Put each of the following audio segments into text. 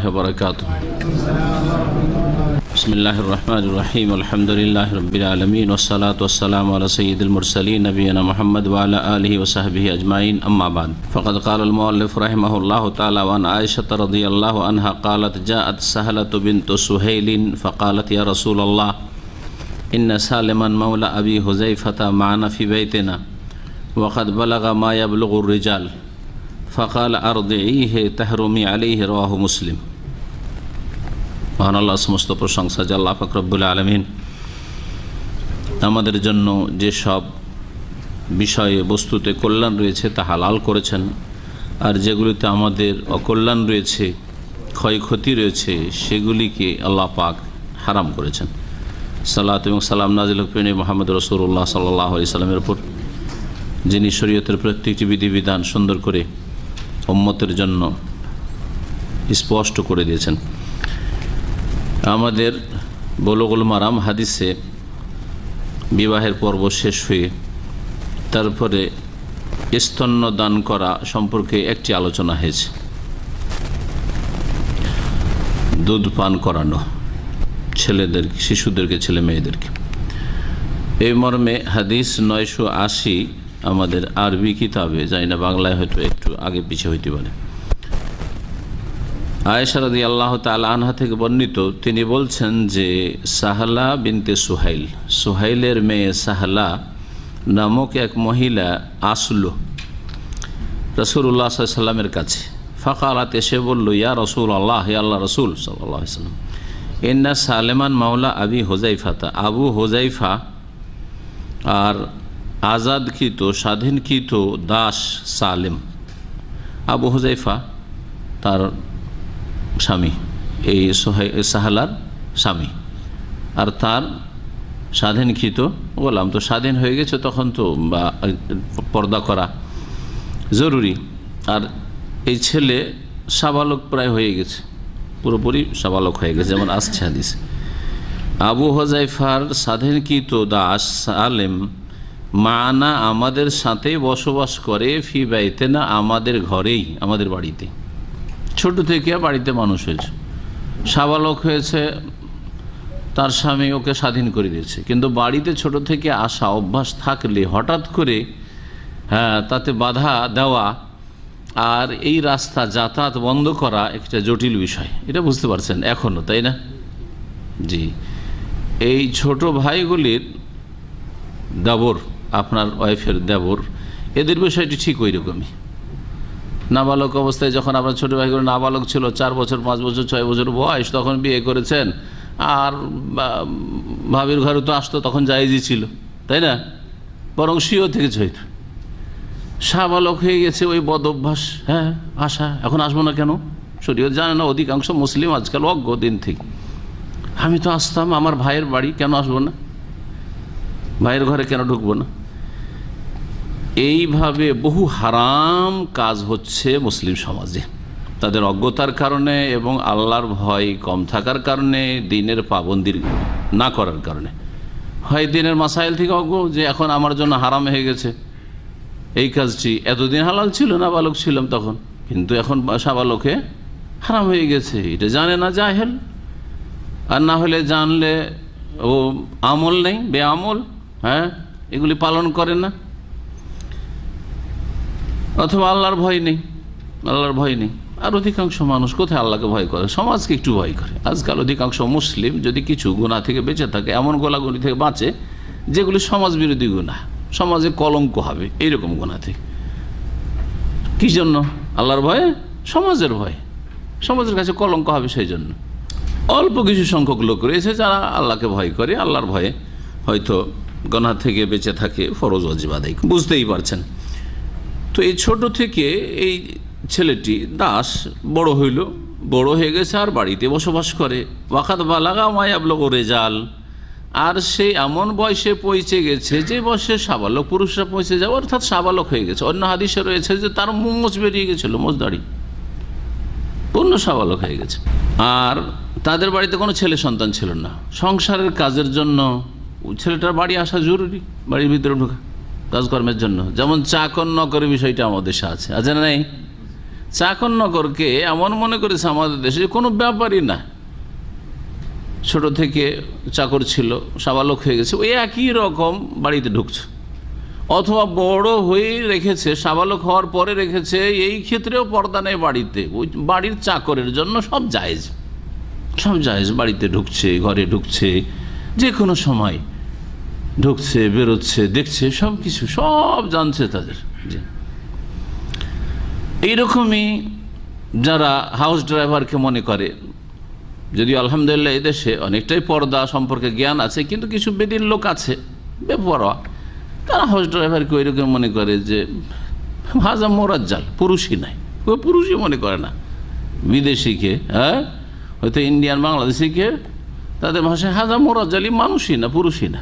वबरकातुहू। बिस्मिल्लाहिर्रहमानिर्रहीम। अल्हम्दुलिल्लाहि रब्बिल आलमीन वस्सलातु वस्सलामु अला सय्यिदिल मुरसलीन नबियना मुहम्मद व अला आलिहि व सहबिहि अजमाइन। अम्मा बाद, फ़क़द क़ालल मुअल्लिफ़ रहिमहुल्लाहु तआला व अन आयशा रज़ियल्लाहु अन्हा क़ालत जाअत सहलतु बिन्तु सुहैलिन फ़क़ालत या रसूलल्लाह इन्न सालिमन मौला अबी हुज़ैफ़ता माना फ़ी बैतिना वक़द बलग़ मा यबलुग़ुर रिजाल फ़क़ाल अर्दिईहि तहरुमी अलैहि रवाहु मुस्लिम। মহান আল্লাহ সমস্ত প্রশংসা যে আল্লাহ পাক রব্বুল আলামিন আমাদের জন্য যে সব বিষয়ে বস্তুতে কল্যাণ রয়েছে তা হালাল করেছেন, আর যেগুলিতে আমাদের অকল্যাণ রয়েছে, ক্ষয়ক্ষতি রয়েছে, সেগুলিকে আল্লাহ পাক হারাম করেছেন। সালাত এবং সালাম নাজিল হোক প্রিয় মুহাম্মদ রাসূলুল্লাহ সাল্লাল্লাহু আলাইহি সাল্লামের উপর, যিনি শরীয়তের প্রত্যেকটি বিধিবিধান সুন্দর করে উম্মতের জন্য স্পষ্ট করে দিয়েছেন। আমাদের বুলুগুল মারাম হাদিসে বিবাহের পর্ব শেষ হয়ে তারপরে স্তন্যদান করা সম্পর্কে একটি আলোচনা হয়েছে, দুধ পান করানো ছেলেদের, শিশুদেরকে, ছেলে মেয়েদেরকে। এই মর্মে হাদিস 980 আমাদের আরবি কিতাবে, জানি না বাংলায় হয়তো একটু আগে পিছিয়ে হইতে পারে। আয়েশা রাদিয়াল্লাহু তাআলা আনহা থেকে বর্ণিত, তিনি বলছেন যে সাহলা বিনতে সুহাইল, সুহাইলের মেয়ে সাহলা নামক এক মহিলা আসলো রাসূলুল্লাহ সাল্লাল্লাহু আলাইহি সাল্লামের কাছে। ফাকালাত, এসে বলল, ইয়া রাসূলুল্লাহ, হে আল্লাহ রাসূল সাল্লাল্লাহু আলাইহি সাল্লাম, ইন্না সালেমান মাওলা আবি হুযাইফাতা, আবু হুযাইফা আর আজাদকৃত, স্বাধীনকৃত দাস সালেম। আবু হুযাইফা তার স্বামী, এই সাহলার স্বামী, আর তার স্বাধীনকৃত বললাম, তো স্বাধীন হয়ে গেছে তখন তো পর্দা করা জরুরি। আর এই ছেলে সাবালক প্রায় হয়ে গেছে, পুরোপুরি সাবালক হয়ে গেছে, যেমন আসছে হাদিস। আবু হুযাইফার স্বাধীনকৃত দাস সালেম মানা, আমাদের সাথে বসবাস করে, ফি বাইতিনা, আমাদের ঘরেই, আমাদের বাড়িতে। ছোট থেকে বাড়িতে মানুষ হয়েছে, সাবালক হয়েছে, তার স্বামী ওকে স্বাধীন করে দিয়েছে, কিন্তু বাড়িতে ছোট থেকে আসা অভ্যাস থাকলে হঠাৎ করে তাতে বাধা দেওয়া আর এই রাস্তা যাতায়াত বন্ধ করা একটা জটিল বিষয়, এটা বুঝতে পারছেন এখনও, তাই না? জি, এই ছোট ভাইগুলির দেবর, আপনার ওয়াইফের দেবর, এদের বিষয়টি ঠিক ওই রকমই। নাবালক অবস্থায় যখন আপনার ছোটো ভাইগুলো নাবালক ছিল, 4 বছর 5 বছর 6 বছর বয়স, তখন বিয়ে করেছেন, আর ভাবির ঘরে তো আসতো, তখন জায়েজই ছিল, তাই না? বরং সিও থেকে হইতো। সাবালক হয়ে গেছে, ওই বদ অভ্যাস, আসা, এখন আসবো না কেন? শরীয়ত জানে না, অধিকাংশ মুসলিম আজকাল অজ্ঞ দিন থেকে। আমি তো আসতাম আমার ভাইয়ের বাড়ি, কেন আসবো না? ভাইয়ের ঘরে কেন ঢুকবো না? এইভাবে বহু হারাম কাজ হচ্ছে মুসলিম সমাজে, তাদের অজ্ঞতার কারণে এবং আল্লাহর ভয় কম থাকার কারণে, দিনের পাবন্দির না করার কারণে। হয় দিনের মাসাইল থেকে অজ্ঞ, যে এখন আমার জন্য হারাম হয়ে গেছে এই কাজটি, এতদিন হালাল ছিল, না বালক ছিলাম তখন, কিন্তু এখন সাবালকে হারাম হয়ে গেছে, এটা জানে না, জাহেল। আর না হলে জানলে ও আমল নেই, বেআমল, এগুলি পালন করে না, অথবা আল্লাহর ভয় নেই, আল্লাহর ভয় নেই। আর অধিকাংশ মানুষ কোথায় আল্লাহকে ভয় করে? সমাজকে একটু ভয় করে। আজকাল অধিকাংশ মুসলিম যদি কিছু গুনাহ থেকে বেঁচে থাকে, এমন গোলাগুলি থেকে বাঁচে যেগুলি সমাজ বিরোধী গুনাহ, সমাজে কলঙ্ক হবে, এইরকম গুনাহ থেকে। কি জন্য? আল্লাহর ভয়ে, সমাজের ভয়ে, সমাজের কাছে কলঙ্ক হবে, সেই জন্য। অল্প কিছু সংখ্যক লোক রয়েছে যারা আল্লাহকে ভয় করে, আল্লাহর ভয়ে হয়তো গুনাহ থেকে বেঁচে থাকে, ফরজ ওয়াজিব আদায়, বুঝতেই পারছেন। তো এই ছোট থেকে এই ছেলেটি দাস বড় হইল, বড় হয়ে গেছে, আর বাড়িতে বসবাস করে। ওয়াকাদ বালাগা মা ইয়াবলুগু রিজাল, আর সে এমন বয়সে পৌঁছে গেছে যে বয়সে সাবালক পুরুষরা পৌঁছে যাবে, অর্থাৎ সাবালক হয়ে গেছে। অন্য হাদিসে রয়েছে যে তার মোচ বেরিয়ে গেছিল, মোচ দাড়ি, পূর্ণ সাবালক হয়ে গেছে। আর তাদের বাড়িতে কোনো ছেলে সন্তান ছিল না। সংসারের কাজের জন্য ছেলেটার বাড়ি আসা জরুরি, বাড়ির ভিতরে ঢোকা কাজকর্মের জন্য। যেমন চাকর নকরের বিষয়টা আমাদের দেশে আছে, আছে না? নেই? চাকর নগরকে এমন মনে করেছে আমাদের দেশে কোনো ব্যাপারই না, ছোট থেকে চাকর ছিল, সাবালক হয়ে গেছে, ওই একই রকম বাড়িতে ঢুকছে। অথবা বড় হয়ে রেখেছে, সাবালক হওয়ার পরে রেখেছে, এই ক্ষেত্রেও পর্দা নেই বাড়িতে, ওই বাড়ির চাকরের জন্য সব জায়েজ, সব জায়েজ। বাড়িতে ঢুকছে, ঘরে ঢুকছে, যে কোনো সময় ঢুকছে, বেরোচ্ছে, দেখছে, সব কিছু সব জানছে তাদের। এইরকমই যারা হাউস ড্রাইভারকে মনে করে, যদিও আলহামদুলিল্লাহ এদেশে অনেকটাই পর্দা সম্পর্কে জ্ঞান আছে, কিন্তু কিছু বেদিন লোক আছে বেপরোয়া, তারা হাউস ড্রাইভারকে ওইরকম মনে করে যে হাজা মোরাজ্জাল, পুরুষই নাই, ও পুরুষই মনে করে না। বিদেশিকে, হ্যাঁ, হয়তো ইন্ডিয়ান বাংলাদেশিকে তাদের ভাষায় হাজা মোরাজ্জালি, মানুষই না, পুরুষই না,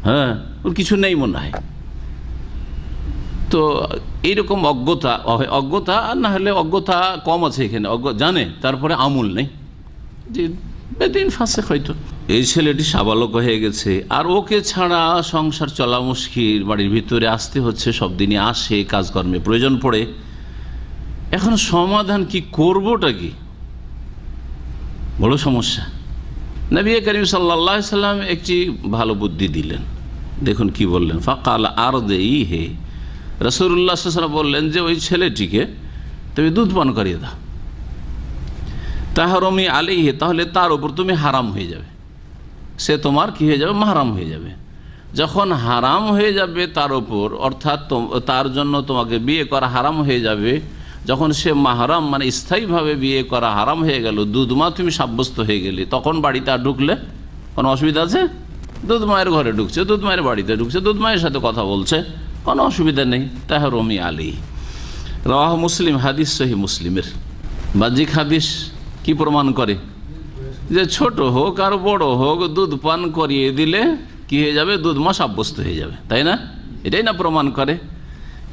হ্যাঁ, ওর কিছু নেই মনে হয়। তো এইরকম অজ্ঞতা আর না হলে অজ্ঞতা কম আছে এখানে, জানে তারপরে আমল নেই, যে বেদিন ফাঁসে হয়তো। এই ছেলেটি সাবালক হয়ে গেছে, আর ওকে ছাড়া সংসার চলা মুশকিল, বাড়ির ভিতরে আসতে হচ্ছে, সব দিনই আসে, কাজকর্মে প্রয়োজন পড়ে। এখন সমাধান কি, করবোটা কি, বড় সমস্যা। নবী করিম সাল্লাল্লাহু আলাইহি সাল্লাম একটি ভালো বুদ্ধি দিলেন, দেখুন কি বললেন। ফাকাল আরদিহি, হে রাসূলুল্লাহ সাল্লাল্লাহু আলাইহি ওয়াসাল্লাম বললেন যে ওই ছেলেটিকে তুমি দুধ পান করিয়ে দাও। তাহরমি আলাইহি, তাহলে তার উপর তুমি হারাম হয়ে যাবে, সে তোমার কি হয়ে যাবে, মাহরাম হয়ে যাবে। যখন হারাম হয়ে যাবে তার উপর, অর্থাৎ তার জন্য তোমাকে বিয়ে করা হারাম হয়ে যাবে, যখন সে মাহরাম মানে স্থায়ীভাবে বিয়ে করা হারাম হয়ে গেল, দুধ মা তুমি সাব্যস্ত হয়ে গেলে, তখন বাড়িতে আর ঢুকলে কোনো অসুবিধা আছে? দুধ মায়ের ঘরে ঢুকছে, দুধ মায়ের বাড়িতে ঢুকছে, দুধ মায়ের সাথে কথা বলছে, কোনো অসুবিধা নেই। তাহরমি আলাইহি, রাওয়াহ মুসলিম, হাদিস সহিহ মুসলিমের। বাহ্যিক হাদিস কি প্রমাণ করে? যে ছোট হোক আর বড় হোক, দুধ পান করিয়ে দিলে কি হয়ে যাবে, দুধ মা সাব্যস্ত হয়ে যাবে, তাই না? এটাই না প্রমাণ করে।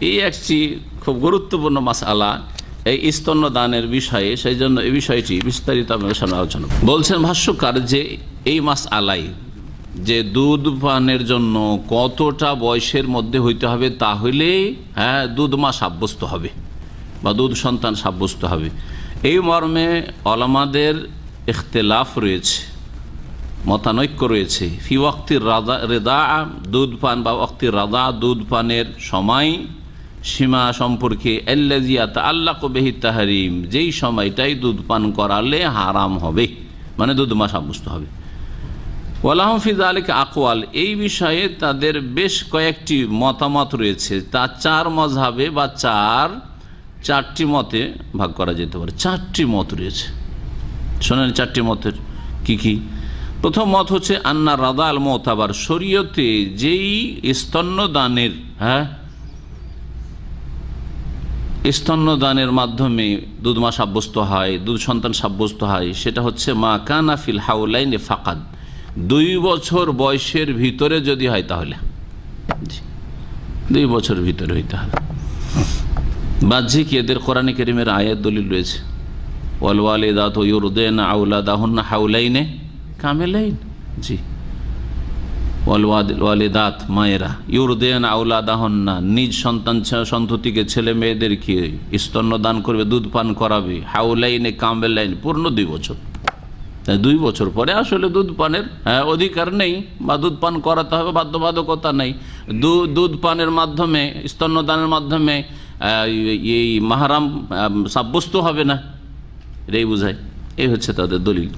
এই একটি খুব গুরুত্বপূর্ণ মাসআলা এই স্তন্যদানের বিষয়ে, সেই জন্য এই বিষয়টি বিস্তারিত আপনাদের সামনে আলোচনা বলছেন ভাষ্যকার, যে এই মাসআলাই যে দুধ পানের জন্য কতটা বয়সের মধ্যে হইতে হবে, তাহলে হ্যাঁ দুধ মা সাব্যস্ত হবে বা দুধ সন্তান সাব্যস্ত হবে, এই মর্মে ওলামাদের ইখতিলাফ রয়েছে, মতানৈক্য রয়েছে। ফি ওয়াক্তির রেদা, দুধ পান বা ওয়াক্তির রাদা, দুধ পানের সময় সীমা সম্পর্কে, আল্লাযী ইয়াতাআল্লাকু বিহি তাহরীম, যেই সময়টাই দুধ পান করালে হারাম হবে, মানে দুধ মা সাব্যস্ত হবে। ওয়ালাহুম ফি যালিকা আকওয়াল, এই বিষয়ে তাদের বেশ কয়েকটি মতামত রয়েছে, তা চার মাযহাবে বা চারটি মতে ভাগ করা যেতে পারে। চারটি মত রয়েছে, শোনেন চারটি মতের কি কি। প্রথম মত হচ্ছে আন্না রাদা আল মুতাবার, শরীয়তে যেই স্তন্যদানের, হ্যাঁ স্তন্যদানের মাধ্যমে দুধ মা সাব্যস্ত হয়, দুধ সন্তান সাব্যস্ত হয়, সেটা হচ্ছে মা কানা ফিল হাউলাইনে ফাকাদ, 2 বছর বয়সের ভিতরে যদি হয়, তাহলে 2 বছর ভিতরে হইতে হবে। বাহ্যিক এদের কোরআনে কারীমের আয়াত দলিল রয়েছে, ওয়াল ওয়ালিদাতু ইউরদিনা আওলাদাহুন্না হাউলাইনে কামিলাইন। জি, ওয়াল ওয়ালিদাত, মায়েরা, ইউরদিনা আওলাদাহুন্না, নিজ সন্ততিকে, ছেলে মেয়েদেরকে স্তন্যদান করবে, দুধ পান করাবে, হাউলাইনে কামিলাইন, পূর্ণ 2 বছর। 2 বছর পরে আসলে দুধ পানের অধিকার নেই বা দুধ পান করাতে হবে, বাধ্যবাধকতা নেই। দুধ পানের মাধ্যমে, স্তন্যদানের মাধ্যমে এই মাহরাম সাব্যস্ত হবে না, এটাই বোঝায়। এই হচ্ছে তাদের দলিল।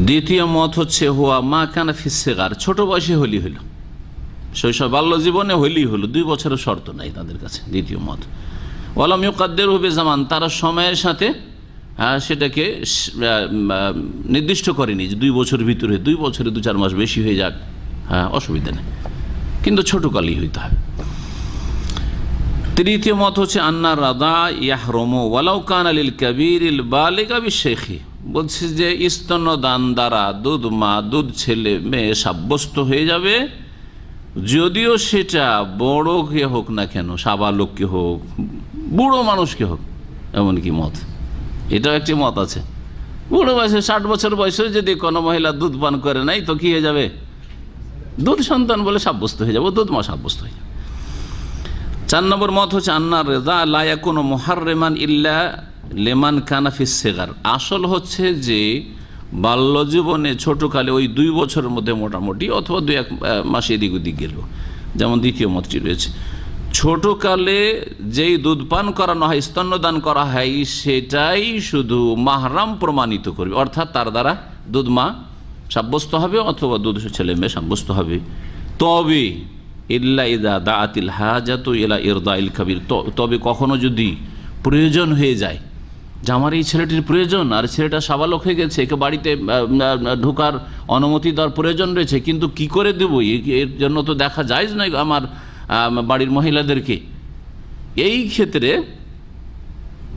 দ্বিতীয় মত হচ্ছে হুয়া মা কানা ফিস সিগার, ছোট বয়সে হলি হলো, শৈশব বাল্য জীবনে হলি হলো, 2 বছরের শর্ত নাই তাদের কাছে। দ্বিতীয় মত ওয়ালাম ইউকাদ্দিরহু বিজামান, তারা সময়ের সাথে সেটাকে নির্দিষ্ট করেনি যে 2 বছরের ভিতরে, 2 বছরে 2-4 মাস বেশি হয়ে যাক, হ্যাঁ অসুবিধা নেই, কিন্তু ছোটকালই হইতে হবে। তৃতীয় মত হচ্ছে আন্না রাদা ইয়াহরুমু ওয়ালাউ কানা লিল কাবীরিল বালিগা বিশাইখি, বলছে যে স্তন্যদান দ্বারা দুধ ছেলে মেয়ে সাব্যস্ত হয়ে যাবে, যদিও সেটা বড় কে হোক না কেন, সাবালককে হোক, বুড়ো মানুষকে হোক, এমনকি মত, এটাও একটি মত আছে। বুড়ো বয়সে 60 বছর বয়সে যদি কোনো মহিলা দুধ পান করে নাই, তো কি হয়ে যাবে, দুধ সন্তান বলে সাব্যস্ত হয়ে যাবে, দুধ মা সাব্যস্ত হয়ে যাবে। 4 নম্বর মত হচ্ছে আন্না রেদা লা ইয়াকুনু মুহাররিমান ইল্লা লেমান কানাফিস সেগার, আসল হচ্ছে যে বাল্য জীবনে ছোটকালে ওই 2 বছরের মধ্যে মোটামুটি, অথবা 2-1 মাস এদিক ওদিক গেল, যেমন দ্বিতীয় মতটি রয়েছে। ছোটকালে যেই দুধ পান করানো হয়, স্তন্যদান করা হয়, সেটাই শুধু মাহরাম প্রমাণিত করবে, অর্থাৎ তার দ্বারা দুধ মা সাব্যস্ত হবে অথবা দুধ ছেলে মেয়ে সাব্যস্ত হবে। তবে ইল্লা ইযা দাআতিল হাজাতু ইলা ইরদাইল কাবির, তবে কখনো যদি প্রয়োজন হয়ে যায় যে আমার এই ছেলেটির প্রয়োজন, আর ছেলেটা সাবালক হয়ে গেছে, একে বাড়িতে ঢোকার অনুমতি দেওয়ার প্রয়োজন রয়েছে, কিন্তু কি করে দেবো, এর জন্য তো দেখা যায় না আমার বাড়ির মহিলাদেরকে, এই ক্ষেত্রে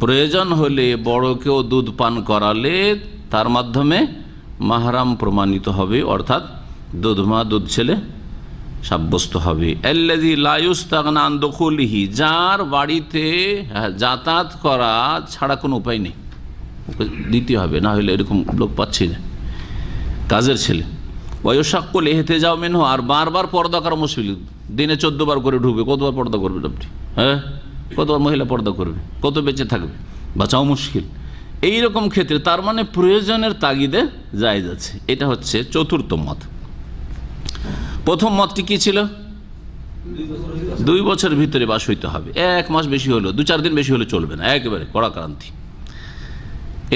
প্রয়োজন হলে বড়কেও দুধ পান করালে তার মাধ্যমে মাহরাম প্রমাণিত হবে, অর্থাৎ দুধ মা দুধ ছেলে সাব্যস্ত হবে। আল্লাযী লা ইস্তাগনা আন দুখুলিহি, যার বাড়িতে যাতায়াত করা ছাড়া কোনো উপায় নেই, ওকে দিতে হবে, না হলে এরকম লোক পাচ্ছি না, কাজের ছেলে। ওয়ায়ুশাক্কুল ইহতিজাউ মিনহু, আর বারবার পর্দা করা মুশকিল, দিনে 14 বার করে ঢুকবে, কতবার পর্দা করবে আপনি? হ্যাঁ, কতবার মহিলা পর্দা করবে, কত বেঁচে থাকবে, বাঁচাও মুশকিল। এইরকম ক্ষেত্রে তার মানে প্রয়োজনের তাগিদে জায়েজ আছে। এটা হচ্ছে চতুর্থ মত। প্রথম মতটি কি ছিল? 2 বছরের ভিতরে বাস হইতে হবে, 1 মাস বেশি হলো, 2-4 দিন বেশি হলে চলবে না, একেবারে কড়া ক্রান্তি।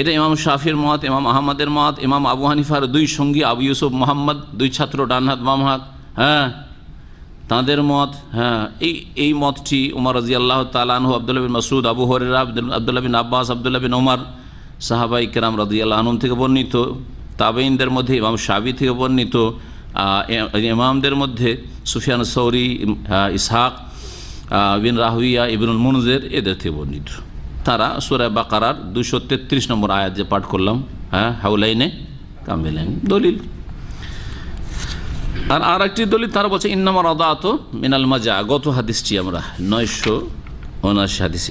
এটা ইমাম শাফির মত, ইমাম আহমদের মত, ইমাম আবু হানিফার 2 সঙ্গী আবু ইউসুফ মোহাম্মদ, 2 ছাত্র ডান হাত বাম হাত, হ্যাঁ, তাঁদের মত। হ্যাঁ, এই মতটি উমর রাদিয়াল্লাহু তাআলা আনহু, আব্দুল্লাহ বিন মাসউদ, আবু হুরায়রা, আব্দুল্লাহ বিন আব্বাস, আব্দুল্লাহ বিন ওমর, সাহাবায়ে কেরাম রাদিয়াল্লাহু আনহুম থেকে বর্ণিত। তাবেঈনদের মধ্যে ইমাম শাফি থেকে বর্ণিত। ইমামদের মধ্যে সুফিয়ান সৌরি, ইসহাক বিন রাহুইয়া, ইবনুল মুনজির, এদের থেকে বর্ণিত। তারা সূরা বাকারার 233 নম্বর আয়াত যে পাঠ করলাম, হ্যাঁ, হাউলাইনে কামিলাইন দলিল। আর একটি দলিল তারা বলছে ইন্নামা রাদাআতু মিনাল মাজা, গত হাদিসটি আমরা 979 হাদিস,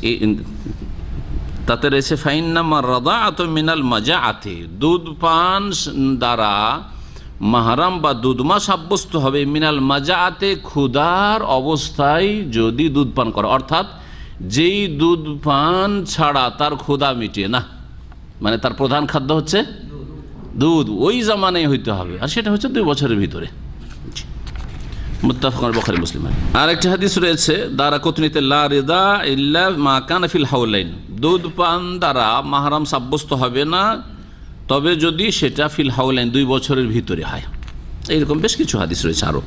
তাতে রয়েছে ফাইন্নামা রাদাআতু মিনাল মাজাআতি, দুধ পান দ্বারা মাহরাম বা দুধমা সাব্যস্ত হবে, মিনাল মাজাআতে, ক্ষুধার অবস্থায় যদি দুধ পান করে, অর্থাৎ যেই দুধ পান ছাড়া তার ক্ষুধা মিটে না, মানে তার প্রধান খাদ্য হচ্ছে দুধ, ওই জামানায় হইতে হবে, আর সেটা হচ্ছে 2 বছরের ভিতরে। মুত্তাফাক আলাইহি বুখারী মুসলিম। আর একটা হাদিস রয়েছে দারাকুতনিতে, লা রিদা ইল্লা মা কানা ফিল হাওলাইন, দুধ পান দ্বারা মাহরাম সাব্যস্ত হবে না তবে যদি সেটা ফিল হাওলাইন 2 বছরের ভিতরে হয়। এইরকম বেশ কিছু হাদিস রয়েছে আরও।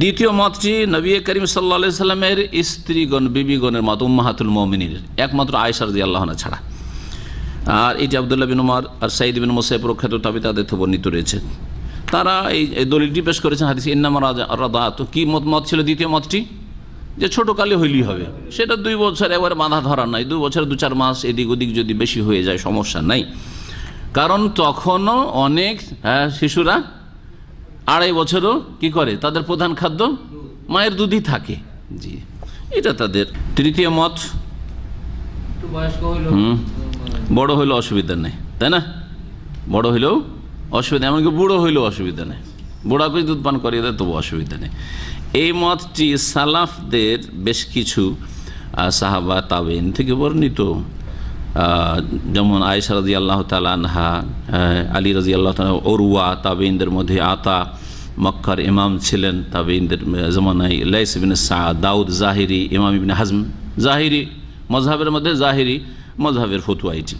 দ্বিতীয় মতটি নবী করিম সাল্লাল্লাহু আলাইহি সাল্লামের স্ত্রীগণ, বিবিগণের মত, উম্মাহাতুল মুমিনিনের, একমাত্র আয়েশা রাদিয়াল্লাহু আনহা ছাড়া। আর এটি আব্দুল্লাহ বিন উমর আর সাঈদ বিন মুসাইয়্যিব প্রখ্যাত তাবী তাদের থেকে বর্ণিত রয়েছে। তারা এই দলিলটি পেশ করেছেন হাদিস ইন্নামা রাদাআতু। কি মত ছিল দ্বিতীয় মতটি? যে ছোটোকালে হইলেই হবে, সেটা 2 বছর একবারে বাঁধা ধরা নাই, 2 বছর 2-4 মাস এদিক ওদিক যদি বেশি হয়ে যায় সমস্যা নাই, কারণ তখনও অনেক শিশুরা 2.5 বছরও কি করে, তাদের প্রধান খাদ্য মায়ের দুধই থাকে। জি, এটা তাদের তৃতীয় মত। বড় হইলেও অসুবিধা নেই, তাই না? বড় হইলেও অসুবিধা, এমনকি বুড়ো হইলেও অসুবিধা নেই, বুড়াকে দুধ পান করিয়ে দেয় তবু অসুবিধা নেই। এই মতটি সালাফদের বেশ কিছু সাহাবা তাবেঈন থেকে বর্ণিত, যেমন আয়েশা রাদিয়াল্লাহু তাআলা আনহা, আলী রাদিয়াল্লাহু তাআলা, উরওয়া, তাবেঈনদের মধ্যে আতা মক্কার ইমাম ছিলেন তাবেঈনদের জামানায়, লাইস ইবনে সাদ, দাউদ জাহিরি, ইমাম ইবনে হাজম জাহিরি, মযহাবের মধ্যে জাহিরি মযহাবের ফতোয়া এটি।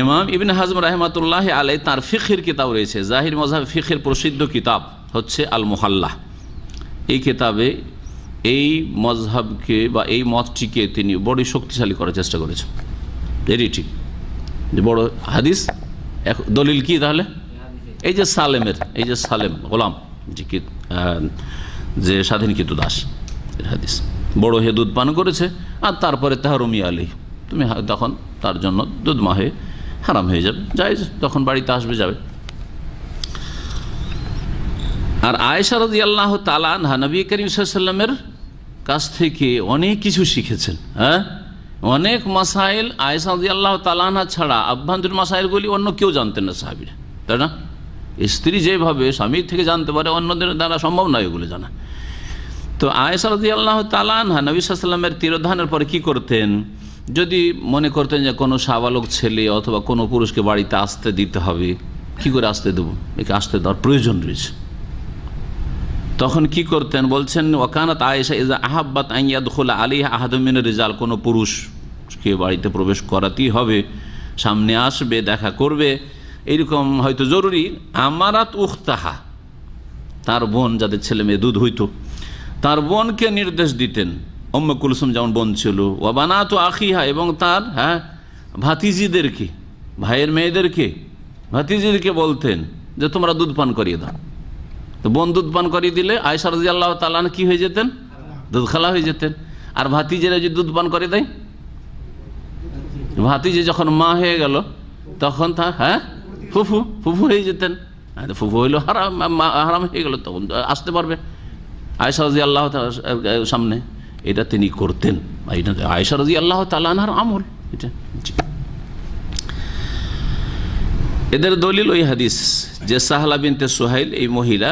ইমাম ইবনে হাজম রাহমাতুল্লাহ আলাইহি তার ফিকহের কিতাব রয়েছে, জাহির মযহাব ফিকহের প্রসিদ্ধ কিতাব হচ্ছে আল মুহাল্লা। এই কিতাবে এই মযহাবকে বা এই মতটিকে তিনি বড় শক্তিশালী করার চেষ্টা করেছেন। এরই ঠিক যে বড় হাদিস দলিল কি তাহলে? এই যে সালেমের, এই যে সালেম গোলাম যে স্বাধীনকৃত দাস, এর হাদিস বড় হে দুধ পান করেছে, আর তারপরে তাহরুমি আলী, তুমি তখন তার জন্য দুধ মা হয়ে হারাম হয়ে যাবে, জায়েজ, তখন বাড়িতে আসবে যাবে। আর আয়েশা রাদিয়াল্লাহু তাআলা আনহা নবী করিম সাল্লাল্লাহু আলাইহি ওয়াসাল্লামের কাছ থেকে অনেক কিছু শিখেছেন। হ্যাঁ, অনেক মাসাইল আয়েশা রাদিয়াল্লাহু তাআলা আনহা ছাড়া আভ্যন্তরীণ মাসাইলগুলি অন্য কেউ জানতেন না সাহাবীরা, তাই না? স্ত্রী যেভাবে স্বামীর থেকে জানতে পারে, অন্যদের দ্বারা সম্ভব নয় এগুলো জানা। তো আয়েশা রাদিয়াল্লাহু তাআলা আনহা নবী সাল্লাল্লাহু আলাইহি ওয়াসাল্লামের তিরোধানের পরে কি করতেন, যদি মনে করতেন যে কোনো সাবালক ছেলে অথবা কোনো পুরুষকে বাড়িতে আসতে দিতে হবে, কি করে আসতে দেবো, একে আসতে দেওয়ার প্রয়োজন রয়েছে, তখন কি করতেন? বলছেন ওয়াকানাত আয়েশা ইজা আহাব্বাত আন ইয়াদখুলা আলাইহা আহাদুম মিনার রিজাল, কোনো পুরুষকে বাড়িতে প্রবেশ করাতেই হবে, সামনে আসবে, দেখা করবে, এইরকম হয়তো জরুরি, আমারাত উখতাহা, তার বোন, যাদের ছেলে মেয়ে দুধ হইতো, তার বোনকে নির্দেশ দিতেন, উম্মে কুলসুম যেমন বোন ছিল, ওয়া বানাতু আখিহা, এবং তার ভাতিজিদেরকে, ভাইয়ের মেয়েদেরকে, ভাতিজিদেরকে বলতেন যে তোমরা দুধ পান করিয়ে দাও। তো বোন দুধ পান করিয়ে দিলে আয়েশা রাদিয়াল্লাহু তাআলা আনহা কি হয়ে যেতেন? দুধ খালা হয়ে যেতেন। আর ভাতিজিরা যদি দুধ পান করে দেয়, ভাতিজি যখন মা হয়ে গেল তখন তা ফুফু ফুফু হয়ে যেতেন। ফুফু হইল হারাম হয়ে গেল, তখন আসতে পারবে আয়েশা রাদিয়াল্লাহু তাআলার সামনে। এটা তিনি করতেন, এটা আয়েশা রাদিয়াল্লাহু তাআলা আনহার আমল এটা। এদের দলিল ওই হাদিস যে সাহলা বিনতে সুহাইল, এই মহিলা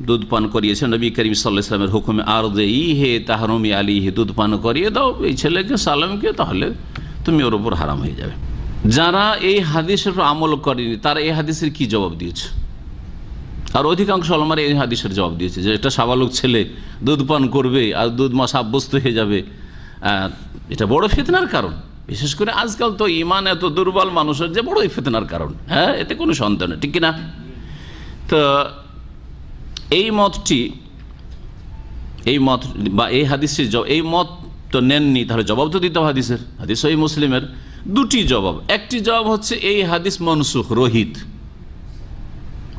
দুধ পান করিয়েছেন নবী করিম সাল্লাল্লাহু আলাইহি ওয়াসাল্লামের হুকুমে, আরদিহি তাহরুমি আলাইহি, দুধ পান করিয়ে দাও এই ছেলেকে, সালামকে, তাহলে তুমি ওর উপর হারাম হয়ে যাবে। যারা এই হাদিসের উপর আমল করেনি তারা এই হাদিসের কি জবাব দিয়েছে? আর অধিকাংশ ওলামারা এই হাদিসের জবাব দিয়েছে যে একটা সাবালক ছেলে দুধ পান করবে আর দুধ মা সাব্যস্ত হয়ে যাবে, এটা বড় ফিতনার কারণ। বিশেষ করে আজকাল তো ইমান এত দুর্বল মানুষের, যে বড় ফিতনার কারণ, এতে কোনো সন্দেহ নেই, ঠিক কিনা? তো এই মতটি, এই মত বা এই হাদিসের এই মত তো নেননি, তাহলে জবাব তো দিতে হবে হাদিসের। হাদিস সহিহ মুসলিমের দুটি জবাব। একটি জবাব হচ্ছে এই হাদিস মনসুখ, রহিত।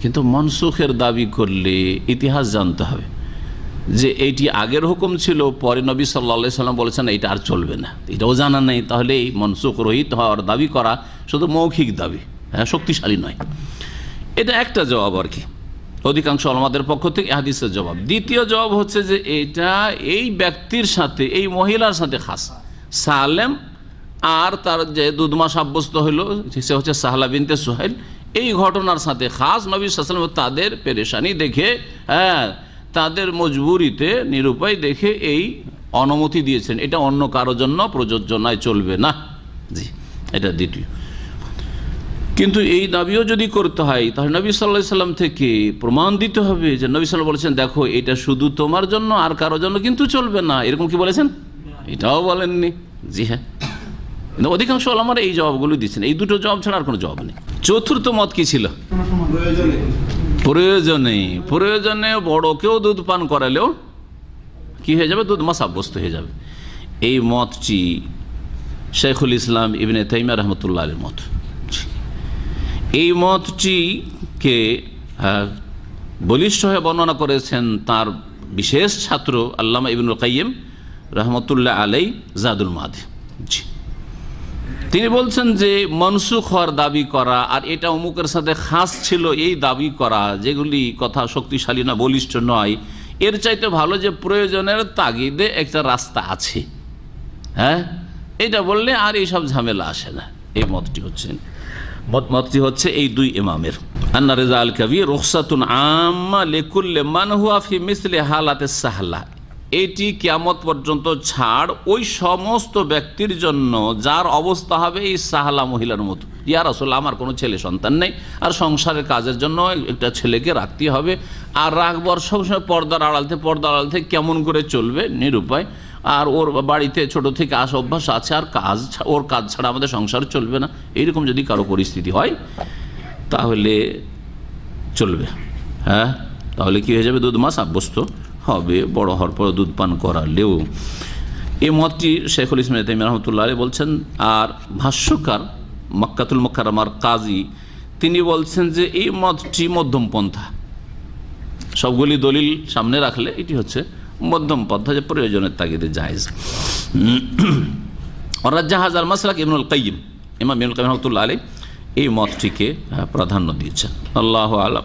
কিন্তু মনসুখের দাবি করলে ইতিহাস জানতে হবে যে এইটি আগের হুকুম ছিল, পরে নবী সাল্লাল্লাহু আলাইহি সাল্লাম বলেছেন এটা আর চলবে না, এটাও জানা নেই। তাহলে এই মনসুখ রহিত হওয়ার দাবি করা শুধু মৌখিক দাবি, শক্তিশালী নয়। এটা একটা জবাব আর কি, অধিকাংশ ওলামাদের পক্ষ থেকে হাদিসের জবাব। দ্বিতীয় জবাব হচ্ছে যে এটা এই ব্যক্তির সাথে, এই মহিলার সাথে খাস, সালেম আর তার যে দুধমা সাব্যস্ত হইল সে হচ্ছে সাহলা বিনতে সুহাইল, এই ঘটনার সাথে খাস নবী সাল্লাল্লাহু আলাইহি ওয়াসাল্লাম তাদের পেরেশানি দেখে, তাদের মজবুরিতে, নিরুপায় দেখে এই অনুমতি দিয়েছেন। এটা অন্য কারোর জন্য প্রযোজ্য নয়, চলবে না। জি, এটা দ্বিতীয়। কিন্তু এই দাবিও যদি করতে হয় তাহলে নবী সাল্লাল্লাহু আলাইহি ওয়াসাল্লাম থেকে প্রমাণ দিতে হবে যে নবী সাল্লাল্লাহু বলেছেন দেখো এটা শুধু তোমার জন্য, আর কারোর জন্য কিন্তু চলবে না, এরকম কি বলেছেন? এটাও বলেননি। জি হ্যাঁ, অধিকাংশ ওলামারা এই জবাবগুলো দিচ্ছেন। এই দুটো জবাব ছাড়া আর কোনো জবাব নেই। চতুর্থ মত কি ছিল? প্রয়োজনে বড়কেও দুধ পান করালেও কি হয়ে যাবে? দুধ মা সাব্যস্ত হয়ে যাবে। এই মতটি শেখুল ইসলাম ইবনে তাইমিয়া রাহমাতুল্লাহ আলাইহির মত। এই মতটিকে বলিষ্ঠ হয়ে বর্ণনা করেছেন তার বিশেষ ছাত্র আল্লামা ইবনুল কাইয়িম রাহমাতুল্লাহ আলাইহি জাদুল মাআদে। তিনি বলছেন যে মনসুখ হওয়ার দাবি করা আর এটা অমুকের সাথে খাস ছিল এই দাবি করা, যেগুলি কথা শক্তিশালী না, বলিষ্ঠ নয়, এর চাইতে ভালো যে প্রয়োজনের তাগিদে একটা রাস্তা আছে, এটা বললে আর এইসব ঝামেলা আসে না। এই মতটি হচ্ছে এই দুই ইমামের। আন্না রিজা আল কবীর রুখসাতুন আম্মা লিকুল্লি মান হুয়া ফি মিসলি হালাতে সাহলা, এটি কিয়ামত পর্যন্ত ছাড় ওই সমস্ত ব্যক্তির জন্য যার অবস্থা হবে এই সাহলা মহিলার মতো। ইয়া রাসূলুল্লাহ, আমার কোনো ছেলে সন্তান নেই, আর সংসারের কাজের জন্য একটা ছেলেকে রাখতে হবে, আর রাখবার সবসময় পর্দার আড়াল থেকে কেমন করে চলবে, নিরুপায়, আর ওর বাড়িতে ছোট থেকে আসা অভ্যাস আছে, আর ওর কাজ ছাড়া আমাদের সংসার চলবে না, এইরকম যদি কারো পরিস্থিতি হয় তাহলে চলবে। তাহলে কি হয়ে যাবে? দুধ মা সাব্যস্ত হবে, বড় হওয়ার পর দুধ পান করালেও। এই মতটি শেখুল ইসলাম ইবনে তাইমিয়া রাহমাতুল্লাহ আলাইহি বলছেন। আর ভাষ্যকার মক্কাতুল মুকাররমার কাজী তিনি বলছেন যে এই মতটি মধ্যম পন্থা, সবগুলি দলিল সামনে রাখলে এটি হচ্ছে মধ্যম পন্থা, যে প্রয়োজনের তাগিদে জায়েজ। ওয়ারাজ্জাহ আল মাসলাক ইবনুল কাইয়িম, ইমাম ইবনুল কাইয়িম রাহমাতুল্লাহ আলাইহি এই মতটিকে প্রাধান্য দিয়েছেন। আল্লাহু আ'লাম।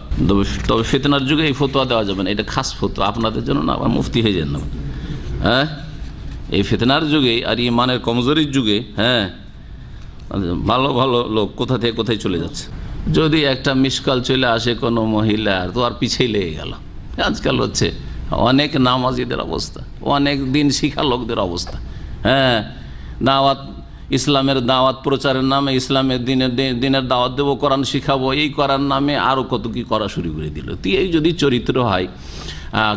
তবে ফিতনার যুগে এই ফতোয়া দেওয়া যাবে না, এটা খাস ফতোয়া আপনাদের জন্য না, আবার মুফতি হয়ে যান না। এই ফিতনার যুগে আর ইমানের কমজোরির যুগে ভালো ভালো লোক কোথা থেকে কোথায় চলে যাচ্ছে। যদি একটা মিসকাল চলে আসে কোনো মহিলার, তো আর পিছিয়ে লেগে গেল। আজকাল হচ্ছে অনেক নামাজিদের অবস্থা, অনেক দিন শিখা লোকদের অবস্থা, দাওয়াত ইসলামের দাওয়াত প্রচারের নামে, ইসলামের দিনের দাওয়াত দেবো, কোরআন শিখাবো, এই করার নামে আরও কত কি করা শুরু করে দিল। তো এই যদি চরিত্র হয়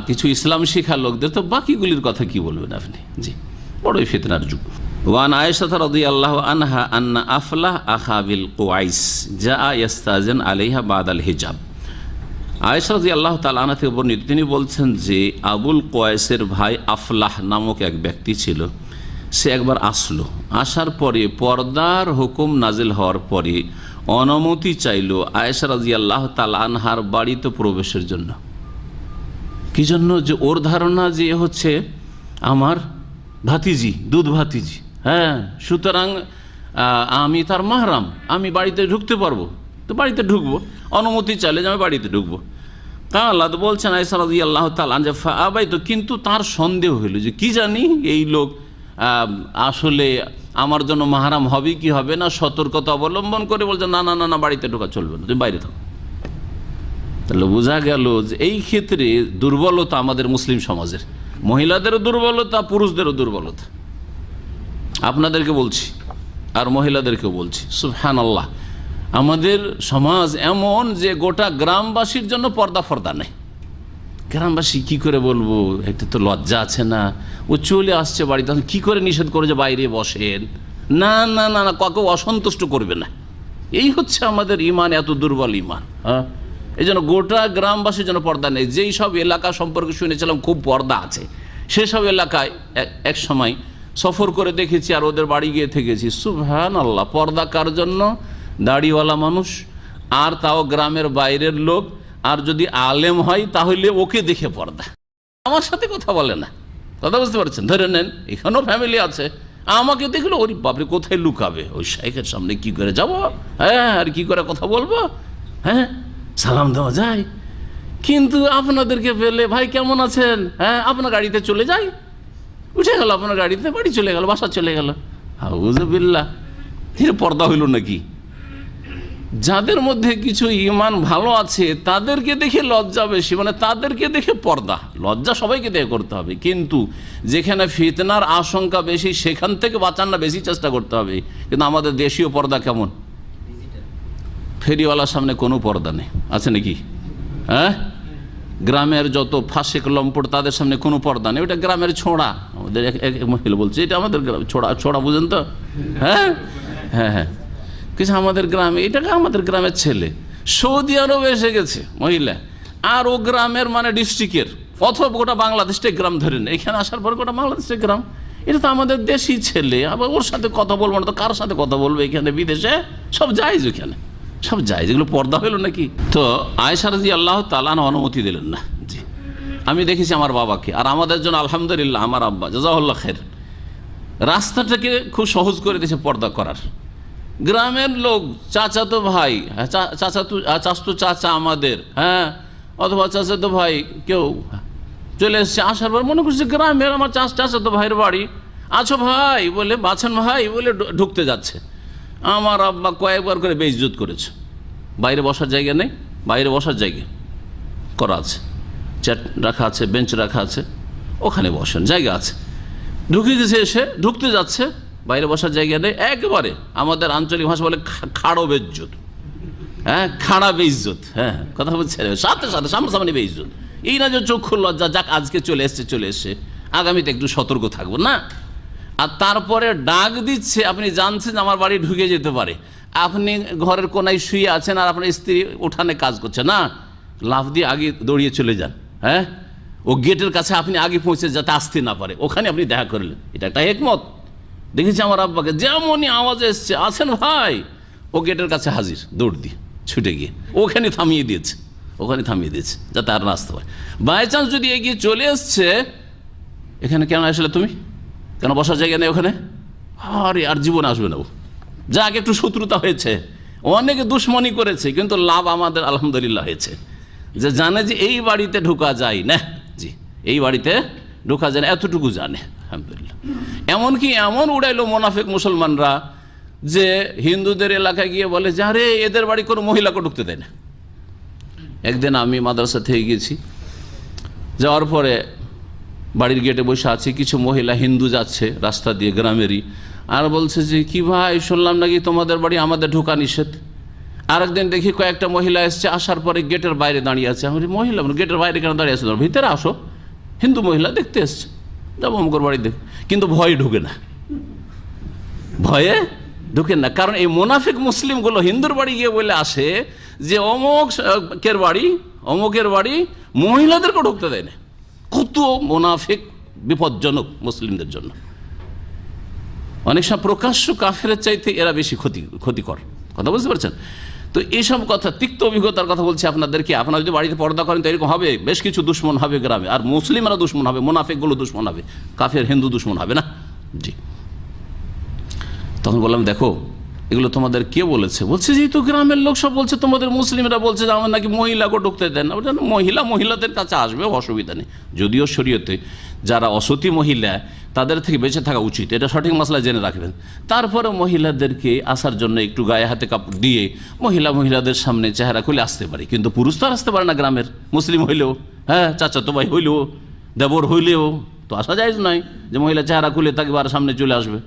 কিছু ইসলাম শিখা লোকদের, তো বাকিগুলির কথা কি বলবেন আপনি? জি, বড়ই ফিতনার যুগ। ওয়ান আয়েশা রাদিয়াল্লাহু আনহা আন্না আফলাহ আখা বিল কুয়াইস জাআ ইস্তাযিন আলাইহা বাদাল হিজাব। আয়েশা রাদিয়াল্লাহু তাআলা আনহা থেকে বর্ণিত, তিনি বলছেন যে আবুল কুয়াইসের ভাই আফলাহ নামক এক ব্যক্তি ছিল। সে একবার আসলো, আসার পরে পর্দার হুকুম নাজিল হওয়ার পরে অনুমতি চাইল আয়েশা রাদিয়াল্লাহু তাআলা আনহার বাড়িতে প্রবেশের জন্য। কি জন্য? যে ওর ধারণা যে হচ্ছে আমার ভাতিজি, দুধ ভাতিজি, হ্যাঁ, সুতরাং আমি তার মাহরাম, আমি বাড়িতে ঢুকতে পারবো, তো বাড়িতে ঢুকবো, অনুমতি চাইলে যে আমি বাড়িতে ঢুকবো। আল্লাহ তো বলছেন আয়েশা রাদিয়াল্লাহু তাআলা আনহা ফাআবাই, তো কিন্তু তার সন্দেহ হইল যে কি জানি এই লোক আসলে আমার জন্য মাহরাম হবে কি হবে না, সতর্কতা অবলম্বন করে বলছে না না না না, বাড়িতে ঢোকা চলবে না, তুমি বাইরে থাকো। তাহলে বোঝা গেল যে এই ক্ষেত্রে দুর্বলতা আমাদের মুসলিম সমাজের, মহিলাদেরও দুর্বলতা, পুরুষদেরও দুর্বলতা। আপনাদেরকে বলছি আর মহিলাদেরকেও বলছি, সুবহানাল্লাহ, আমাদের সমাজ এমন যে গোটা গ্রামবাসীর জন্য পর্দা ফর্দা নেই। গ্রামবাসী কি করে বলবো, একটা তো লজ্জা আছে না, ও চলে আসছে বাড়িতে, কি করে নিষেধ করে যে বাইরে বসেন, না না না না, কাউকে অসন্তুষ্ট করবে না। এই হচ্ছে আমাদের ইমান, এত দুর্বল ইমান। হ্যাঁ, এই জন্য গোটা গ্রামবাসীর জন্য পর্দা নেই। যেই সব এলাকা সম্পর্কে শুনেছিলাম খুব পর্দা আছে, সেসব এলাকায় এক সময় সফর করে দেখেছি আর ওদের বাড়ি গিয়ে থেকেছি। সুবহানাল্লাহ, পর্দা কার জন্য? দাড়িওয়ালা মানুষ, আর তাও গ্রামের বাইরের লোক, আর যদি আলেম হয় তাহলে ওকে দেখে পর্দা। আমার সাথে কথা বলে না, কথা বুঝতে পারছেন? ধরে নেন এখানেও ফ্যামিলি আছে, আমাকে দেখলো ওর বাপরে কোথায় লুকাবে, ওই শাইখের সামনে কি করে যাব, হ্যাঁ, আর কি করে কথা বলবো, হ্যাঁ, সালাম দেওয়া যায়। কিন্তু আপনাদেরকে পেলে, ভাই কেমন আছেন, হ্যাঁ, আপনার গাড়িতে চলে যাই, উঠে গেল আপনার গাড়িতে, বাড়ি চলে গেল, বাসা চলে গেল। আউযুবিল্লাহ, পর্দা হইল নাকি? যাদের মধ্যে কিছু ইমান ভালো আছে তাদেরকে দেখে লজ্জা বেশি, মানে তাদেরকে দেখে পর্দা। লজ্জা সবাইকে দেখে করতে হবে, কিন্তু যেখানে ফিতনার আশঙ্কা বেশি সেখান থেকে বাঁচার না বেশি চেষ্টা করতে হবে। কিন্তু আমাদের দেশীয় পর্দা কেমন? ফেরিওয়ালার সামনে কোনো পর্দা নেই, আছে নাকি? হ্যাঁ, গ্রামের যত ফাঁসেক লম্পট তাদের সামনে কোনো পর্দা নেই, ওটা গ্রামের ছোঁড়া। আমাদের এক মহিলা বলছে এটা আমাদের গ্রাম ছোঁড়া, ছোঁড়া বুঝেন তো? হ্যাঁ হ্যাঁ হ্যাঁ, কিছু আমাদের গ্রামে, এটাকে আমাদের গ্রামের ছেলে সৌদি আরব এসে গেছে মহিলা, আর ও গ্রামের মানে ডিস্ট্রিক্টের, অথবা গোটা বাংলাদেশটা গ্রাম ধরে নেই, এখানে আসার পর গোটা বাংলাদেশের গ্রাম। এটা তো আমাদের দেশি ছেলে, আবার ওর সাথে কথা বলবো না তো কার সাথে কথা বলবো? এখানে বিদেশে সব জায়েজ, ওখানে সব জায়েজ, এগুলো পর্দা হইল নাকি? তো আয়েশা রাদিয়াল্লাহু তাআলা অনুমতি দিলেন না। জি, আমি দেখেছি আমার বাবাকে, আর আমাদের জন্য আলহামদুলিল্লাহ আমার আব্বা জাযাহুল্লাহ খাইর রাস্তাটাকে খুব সহজ করে দিয়েছে পর্দা করার। গ্রামের লোক, চাচাতো ভাই, চাচাতো চাচা আমাদের, হ্যাঁ, অথবা চাচাতো ভাই কেউ চলে এসছে, আসার পর মনে করছে গ্রামের আমার চাচাতো ভাইয়ের বাড়ি, আছো ভাই বলে, বাছেন ভাই বলে ঢুকতে যাচ্ছে। আমার আব্বা কয়েকবার করে বেইজ্জত করেছে। বাইরে বসার জায়গা নেই, বাইরে বসার জায়গা করা আছে, চেয়ার রাখা আছে, বেঞ্চ রাখা আছে, ওখানে বসেন, জায়গা আছে। ঢুকে গেছে, এসে ঢুকতে যাচ্ছে, বাইরে বসার জায়গা নেই, একেবারে আমাদের আঞ্চলিক ভাষা বলে খাড়ো বেইজ্জত, হ্যাঁ, খাড়া বেইজ্জত, হ্যাঁ, কথা বলছে, সাথে সাথে সামনাসামনি বেইজ্জত। এই না যে চক্ষু লজ্জা, যাক আজকে চলে এসছে, আগামীতে একটু সতর্ক থাকবো না। আর তারপরে ডাক দিচ্ছে, আপনি জানছেন আমার বাড়ি ঢুকে যেতে পারে, আপনি ঘরের কোনায় শুয়ে আছেন আর আপনার স্ত্রী উঠানে কাজ করছে, না, লাফ দিয়ে আগে দৌড়িয়ে চলে যান, হ্যাঁ, ও গেটের কাছে আপনি আগে পৌঁছে যাতে আসতে না পারে, ওখানে আপনি দেখা করলেন। এটা একটা হিকমত। দেখেছি আমার আব্বাকে, যেমনই আওয়াজ এসছে, আছেন ভাই, ও গেটের কাছে হাজির, দৌড় দিয়ে ছুটে গিয়ে ওখানে থামিয়ে দিয়েছে, যাতে আর না আসতে পারে। বাই চান্স যদি এগিয়ে চলে এসছে, এখানে কেন আসলে তুমি, কেন বসার জায়গা নেই ওখানে, আরে আর জীবনে আসবে না ও, যাক একটু শত্রুতা হয়েছে, অনেকে দুশ্মনী করেছে, কিন্তু লাভ আমাদের আলহামদুলিল্লাহ হয়েছে, যে জানে যে এই বাড়িতে ঢোকা যায় না। জি, এই বাড়িতে ঢোকা যায় না, এতটুকু জানে আলহামদুলিল্লাহ। এমনকি এমন উড়াইলো মোনাফেক মুসলমানরা যে হিন্দুদের এলাকায় গিয়ে বলে যে আরে এদের বাড়ি কোনো মহিলাকে ঢুকতে দেয় না। একদিন আমি মাদ্রাসা থেকে গেছি, যাওয়ার পরে বাড়ির গেটে বসে আছি, কিছু মহিলা হিন্দু যাচ্ছে রাস্তা দিয়ে, গ্রামেরই, আর বলছে যে কি ভাই শুনলাম নাকি তোমাদের বাড়ি আমাদের ঢোকা নিষেধ। আরেকদিন দেখি কয়েকটা মহিলা এসছে, আসার পরে গেটের বাইরে দাঁড়িয়ে আছে। আমি মহিলা গেটের বাইরে কেন দাঁড়িয়ে আছে? ভিতরে আসো, হিন্দু মহিলা দেখতে এসছে, যাবো অমুকের বাড়ি দেখ। কিন্তু ভয়ে ঢুকে না, ভয়ে ঢুকেন না। কারণ এই মোনাফিক মুসলিমগুলো হিন্দুর বাড়ি গিয়ে বলে আসে যে অমুকের বাড়ি মহিলাদেরকে ঢুকতে দেয় না। কত মোনাফিক বিপজ্জনক মুসলিমদের জন্য। অনেক সময় প্রকাশ্য কাফেরের চাইতে এরা বেশি ক্ষতিকর। কথা বুঝতে পারছেন? তো এইসব কথা, তিক্ত অভিজ্ঞতার কথা বলছি আপনাদেরকে। আপনারা যদি বাড়িতে পর্দা করেন তো এরকম হবে, বেশ কিছু দুশ্মন হবে গ্রামে, আর মুসলিমরা দুশ্মন হবে, মোনাফিকগুলো দুশ্মন হবে, কাফের হিন্দু দুশ্মন হবে না। জি, তখন বললাম দেখো এগুলো তোমাদের কে বলেছে? বলছে যে তো গ্রামের লোক সব বলছে, তোমাদের মুসলিমরা বলছে যে আমার নাকি মহিলাকে ঢুকতে দেন না। মহিলাদের কাছে আসবে, অসুবিধা নেই। যদিও শরীয়তে যারা অসতী মহিলা তাদের থেকে বেঁচে থাকা উচিত, এটা সঠিক মশলা জেনে রাখবেন। তারপরে মহিলাদেরকে আসার জন্য একটু গায়ে হাতে কাপড় দিয়ে মহিলাদের সামনে চেহারা খুলে আসতে পারে, কিন্তু পুরুষ তো আর আসতে পারে না গ্রামের, মুসলিম হইলেও, হ্যাঁ চাচাতো ভাই হইলেও, দেবর হইলেও তো আসা যায় নয় যে মহিলা চেহারা খুলে তাকে আর সামনে চলে আসবে।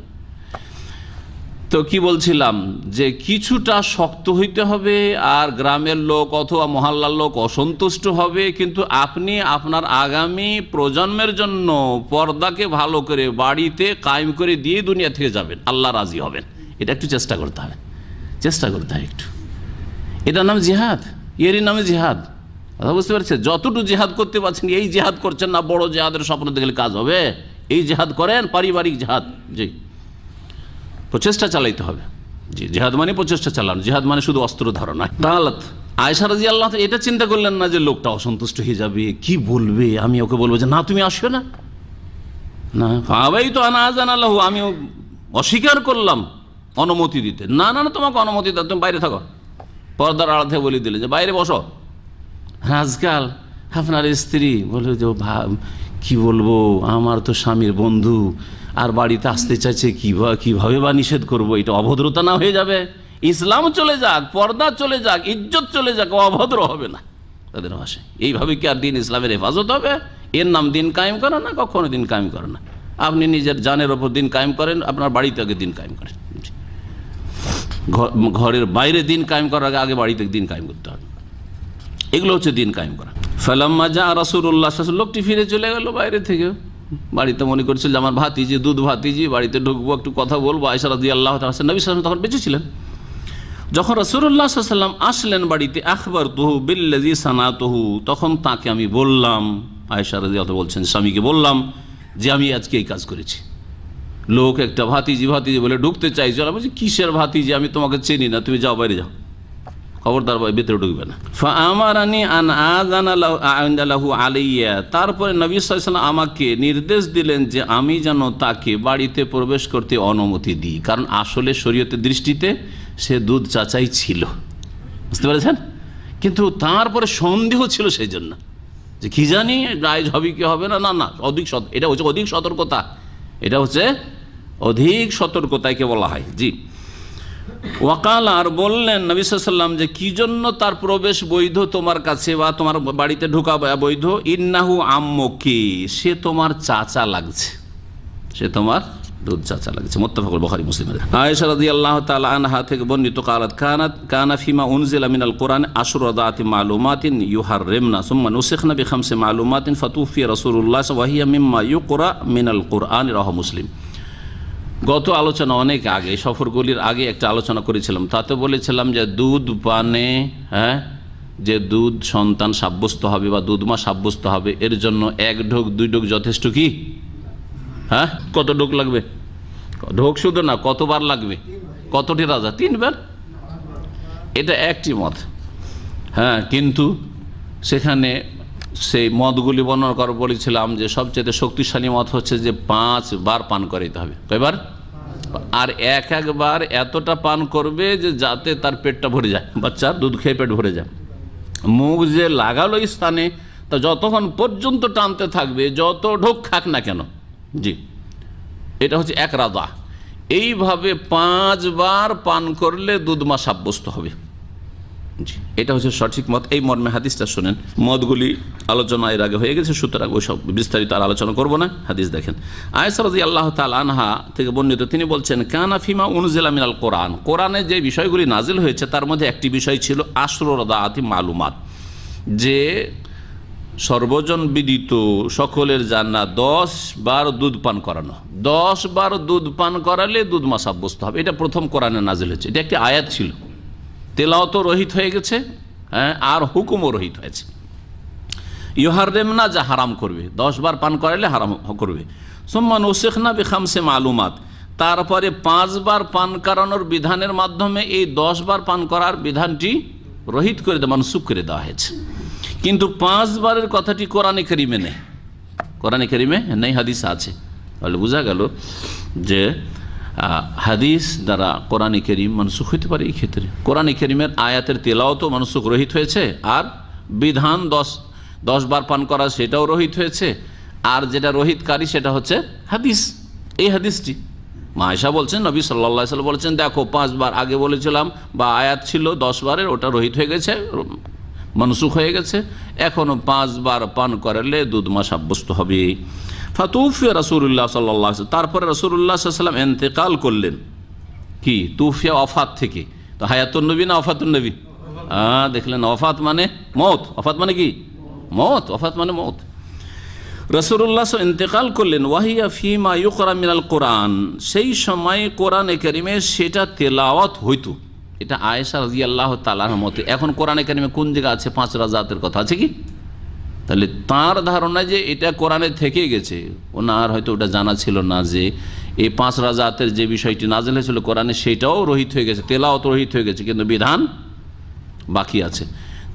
তো কি বলছিলাম, যে কিছুটা শক্ত হইতে হবে, আর গ্রামের লোক অথবা মহল্লার লোক অসন্তুষ্ট হবে, কিন্তু আপনি আপনার আগামী প্রজন্মের জন্য পর্দাকে ভালো করে বাড়িতে কায়েম করে দিয়ে দুনিয়া থেকে যাবেন, আল্লাহ রাজি হবেন। এটা একটু চেষ্টা করতে হবে একটু। এটার নাম জিহাদ, এরই নামে জিহাদ। কথা বুঝতে পারছেন? যতটুকু জিহাদ করতে পারছেন, এই জিহাদ করছেন না, বড় জিহাদের স্বপ্ন দেখলে কাজ হবে? এই জিহাদ করেন, পারিবারিক জিহাদ। জি, প্রচেষ্টা চালাইতে হবে। জি, জিহাদ মানে প্রচেষ্টা চালানো, জিহাদ মানে শুধু অস্ত্র ধরা নয়। তাহলে আয়েশা রাদিয়াল্লাহু এটা চিন্তা করলেন না যে লোকটা অসন্তুষ্ট হয়ে যাবে, কি বলবে, আমি ওকে বলবো যে না তুমি আসো না, তো আনাজানাল্লাহু, আমি অস্বীকার করলাম অনুমতি দিতে। না তোমাকে অনুমতি দাও, তুমি বাইরে থাকো। পর্দার আড়াল থেকে বলে দিলে যে বাইরে বসো। আজকাল আপনার স্ত্রী বলে যে কি বলবো, আমার তো স্বামীর বন্ধু, আর বাড়িতে আসতে চাইছে, কিভাবে বা নিষেধ করবো? এটা অভদ্রতা না হয়ে যাবে? ইসলাম চলে যাক, পর্দা চলে যাক, ইজ্জত চলে যাক, অভদ্র হবে না তাদের ভাষায়। এইভাবে কি আর দিন ইসলামের হেফাজত হবে? এর নাম দিন কায়েম করা না, কখনো দিন কায়েম করে না। আপনি নিজের জানের ওপর দিন কায়েম করেন, আপনার বাড়িতে আগে দিন কায়েম করেন। ঘরের বাইরে দিন কায়েম করার আগে বাড়িতে দিন কায়েম করতে হবে। এগুলো হচ্ছে দিন কায়েম করা। ফালাম্মা যা রাসূলুল্লাহ, লোকটি ফিরে চলে গেল বাইরে থেকে। বাড়িতে মনে করছিল যে আমার ভাতিজি, দুধ ভাতিজি, বাড়িতে ঢুকবো, একটু কথা বলবো। আয়েশা রাদিয়াল্লাহু তাআলা, নবী সাল্লাল্লাহু আলাইহি ওয়াসাল্লাম তখন বেঁচে ছিলেন। যখন রাসূলুল্লাহ সাল্লাল্লাহু আলাইহি ওয়াসাল্লাম আসলেন বাড়িতে, আখবারতুহু বিল্লাযী সানাতুহু, তখন তাকে আমি বললাম, আয়েশা রাদিয়াল্লাহু বলছেন স্বামীকে বললাম যে আমি আজকে এই কাজ করেছি। লোক একটা ভাতিজি বলে ঢুকতে চাইছে, আমি বলছি কিসের ভাতিজি, আমি তোমাকে চিনি না, তুমি যাও, বাইরে যাও, খবরদার ভিতরে ঢুকবে না। ফাআমারানি আন আযানা লাহু আলাইয়া, তারপরে নবী সাল্লাল্লাহু আলাইহি ওয়াসাল্লাম আমাকে নির্দেশ দিলেন যে আমি যেন তাকে বাড়িতে প্রবেশ করতে অনুমতি দিই। কারণ আসলে শরীয়তের দৃষ্টিতে সে দুধ চাচাই ছিল, বুঝতে পেরেছেন? কিন্তু তারপরে সন্দেহ ছিল, সেই জন্য যে কি জানি রায় হবে কি হবে না। এটা হচ্ছে অধিক সতর্কতা, এটা হচ্ছে অধিক সতর্কতাকে বলা হয়। জি, ওয়াকাল, আর বললেন নবী সাল্লাল্লাহু আলাইহি ওয়াসাল্লাম যে কি জন্য তার প্রবেশ বৈধ তোমার কাছে, বা তোমার বাড়িতে ঢোকা বৈধ? ইন্নাহু আম্মুকি, সে তোমার চাচা লাগছে, সে তোমার দুধ চাচা লাগছে। মুত্তাফাকুল বুখারী মুসলিম। আয়েশা রাদিয়াল্লাহু তাআলা আনহা থেকে বর্ণিত, قالت কানা ফিমা উনজিলা মিনাল কুরআন আশরু রাদাতিন মালুমাতিন ইউহাররিমনা সুম্মা নুসিখনা বিখামসি মালুমাতিন ফাতুফি রাসূলুল্লাহ ওয়া হিয়া মিম্মা ইউকরা মিনাল কুরআন, রাওয়াহু মুসলিম। গত আলোচনা অনেক আগে, সফরগুলির আগে একটা আলোচনা করেছিলাম, তাতে বলেছিলাম যে দুধ পানে, যে দুধ সন্তান সাব্যস্ত হবে বা দুধমা সাব্যস্ত হবে, এর জন্য 1 ঢোক 2 ঢোক যথেষ্ট। কি কত ঢোক লাগবে? ঢোক শুধু না, কতবার লাগবে? কতটি রাজা? 3 বার। এটা একটি মত। কিন্তু সেখানে সেই মদগুলি বর্ণনা করে বলেছিলাম যে সবচেয়ে শক্তিশালী মত হচ্ছে যে 5 বার পান করাইতে হবে। কয়বার? আর একবার এতটা পান করবে যে যাতে তার পেটটা ভরে যায়, বাচ্চার দুধ খেয়ে পেট ভরে যায়। মুখ যে লাগালো স্থানে তা যতক্ষণ পর্যন্ত টানতে থাকবে, যত ঢোক খাক না কেন। জি, এটা হচ্ছে 1 রাদা। এইভাবে 5 বার পান করলে দুধমা সাব্যস্ত হবে। জি, এটা হচ্ছে সঠিক মত। এই মর্মে হাদিসটা শুনেন। মতগুলি আলোচনা এর আগে হয়ে গেছে, সুতরাং ওই সব বিস্তারিত আর আলোচনা করব না। হাদিস দেখেন, আয়েশা রাদিয়াল্লাহু তাআলা আনহা থেকে বর্ণিত, তিনি বলছেন, কানা ফিমা উনজিলা মিনাল কোরআন, কোরআনে যে বিষয়গুলি নাজিল হয়েছে তার মধ্যে একটি বিষয় ছিল আশরু রাদাআতি মালুমাত, যে সর্বজন বিদিত সকলের জানা 10 বার দুধ পান করানো। 10 বার দুধ পান করালে দুধ মা সাব্যস্ত হবে। এটা প্রথম কোরআনে নাজিল হয়েছে। এটা একটি আয়াত ছিল, তেলাওয়াত রহিত হয়ে গেছে, হ্যাঁ, আর হুকুমও রহিত হয়েছে। ইউহাররেমনা, যা হারাম করবে, 10 বার পান করালে হারাম করবে। সুম্মা নুসিখনা বিখামসে মালুমাত, তারপরে 5 বার পান করানোর বিধানের মাধ্যমে এই 10 বার পান করার বিধানটি রহিত করে দেওয়া, মানসুখ করে দেওয়া হয়েছে। কিন্তু 5 বারের কথাটি কোরআনে কারিমে নেই, কোরআনে কারিমে নেই, হাদিস আছে। তাহলে বোঝা গেল যে হাদিস দ্বারা কোরআনে কারিম মানসুখ হইতে পারে। এই ক্ষেত্রে কোরআনে কারিমের আয়াতের তেলাওয়াতও মানসুখ রহিত হয়েছে, আর বিধান 10 বার পান করা সেটাও রহিত হয়েছে, আর যেটা রহিতকারী সেটা হচ্ছে হাদিস। এই হাদিসটি মা আয়েশা বলছেন, নবী সাল্লাল্লাহু আলাইহি ওয়াসাল্লাম বলেছেন, দেখো 5 বার আগে বলেছিলাম বা আয়াত ছিল 10 বারের, ওটা রহিত হয়ে গেছে, মনসুখ হয়ে গেছে, এখনও 5 বার পান করলে দুধ মা সাব্যস্ত হবে। ফাতুফিয়া রাসূলুল্লাহ সাল্লাল্লাহু আলাইহি ওয়াসাল্লাম, তারপরে রাসূলুল্লাহ সাল্লাল্লাহু আলাইহি ওয়াসাল্লাম ইন্তেকাল করলেন। কি তুফিয়া, ওফাত থেকে। তো হায়াতুন নবী না ওফাতুন নবী? দেখলেন, ওফাত মানে মওত, ওফাত মানে কি মওত, ওফাত মানে মওত। রাসূলুল্লাহ ইন্তেকাল করলেন, ওয়াহিয়া ফিমা ইউকরা মিনাল কোরআন, সেই সময় কোরআনে কারিমে সেটা তেলাওয়াত হইতো। এটা আয়েশা রাদিয়াল্লাহু তাআলার মতে। এখন কোরআনে কারিমে কোন জায়গা আছে 5 রাজাতের কথা আছে কি? তাহলে তার ধারণা যে এটা কোরআনে থেকে গেছে, ওনার হয়তো ওটা জানা ছিল না যে এই 5 রাজাতের যে বিষয়টি নাজিল হয়েছিল কোরআনে সেটাও রহিত হয়ে গেছে, তেলাওয়াত রহিত হয়ে গেছে, কিন্তু বিধান বাকি আছে।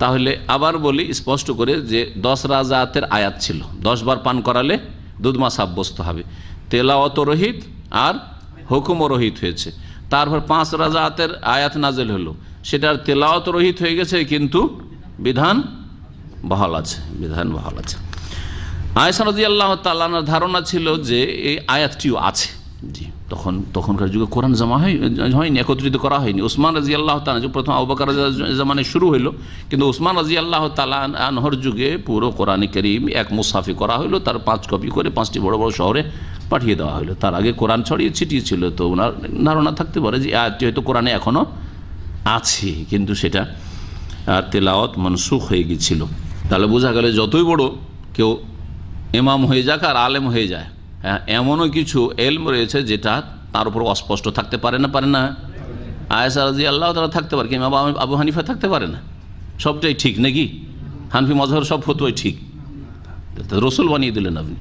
তাহলে আবার বলি স্পষ্ট করে যে 10 রাজাতের আয়াত ছিল, 10 বার পান করালে দুধ মা সাব্যস্ত হবে, তেলাওয়াত রহিত আর হুকুমও রহিত হয়েছে। তারপর 5 রাজাতের আয়াত নাজিল হলো, সেটার তেলাওয়াত রহিত হয়ে গেছে, কিন্তু বিধান বহাল আছে, বিধান বহাল আছে। আয়েশা রাদিয়াল্লাহু তাআলার ধারণা ছিল যে এই আয়াতটিও আছে। জি, তখনকার যুগে কোরআন জমা হয়নি, একত্রিত করা হয়নি। উসমান রাদিয়াল্লাহু তাআলা, প্রথম আবু বকর জামানায় শুরু হইল, কিন্তু উসমান রাদিয়াল্লাহু তাআলা আনহর যুগে পুরো কোরআনে কারীম এক মুসাফি করা হইলো, তার 5 কপি করে 5টি বড় বড় শহরে পাঠিয়ে দেওয়া হইলো। তার আগে কোরআন ছড়িয়ে ছিটিয়ে ছিল, তো ওনার ধারণা থাকতে পারে যে আয়াতটি হয়তো কোরআনে এখনও আছে, কিন্তু সেটা তেলাওয়াত মনসুখ হয়ে গিয়েছিল। তাহলে বোঝা গেল যতই বড় কেউ ইমাম হয়ে যাক আর আলেম হয়ে যায়, হ্যাঁ, এমনও কিছু এলম রয়েছে যেটা তার উপর অস্পষ্ট থাকতে পারে না। আয়েশা রাদিয়াল্লাহু তাআলা থাকতে পারে, কিন্তু আবু হানিফা থাকতে পারে না। সবটাই ঠিক নাকি? হানফি মাযহাবের সব ফতোয়াই ঠিক, তো রসুল বানিয়ে দিলেন আপনি।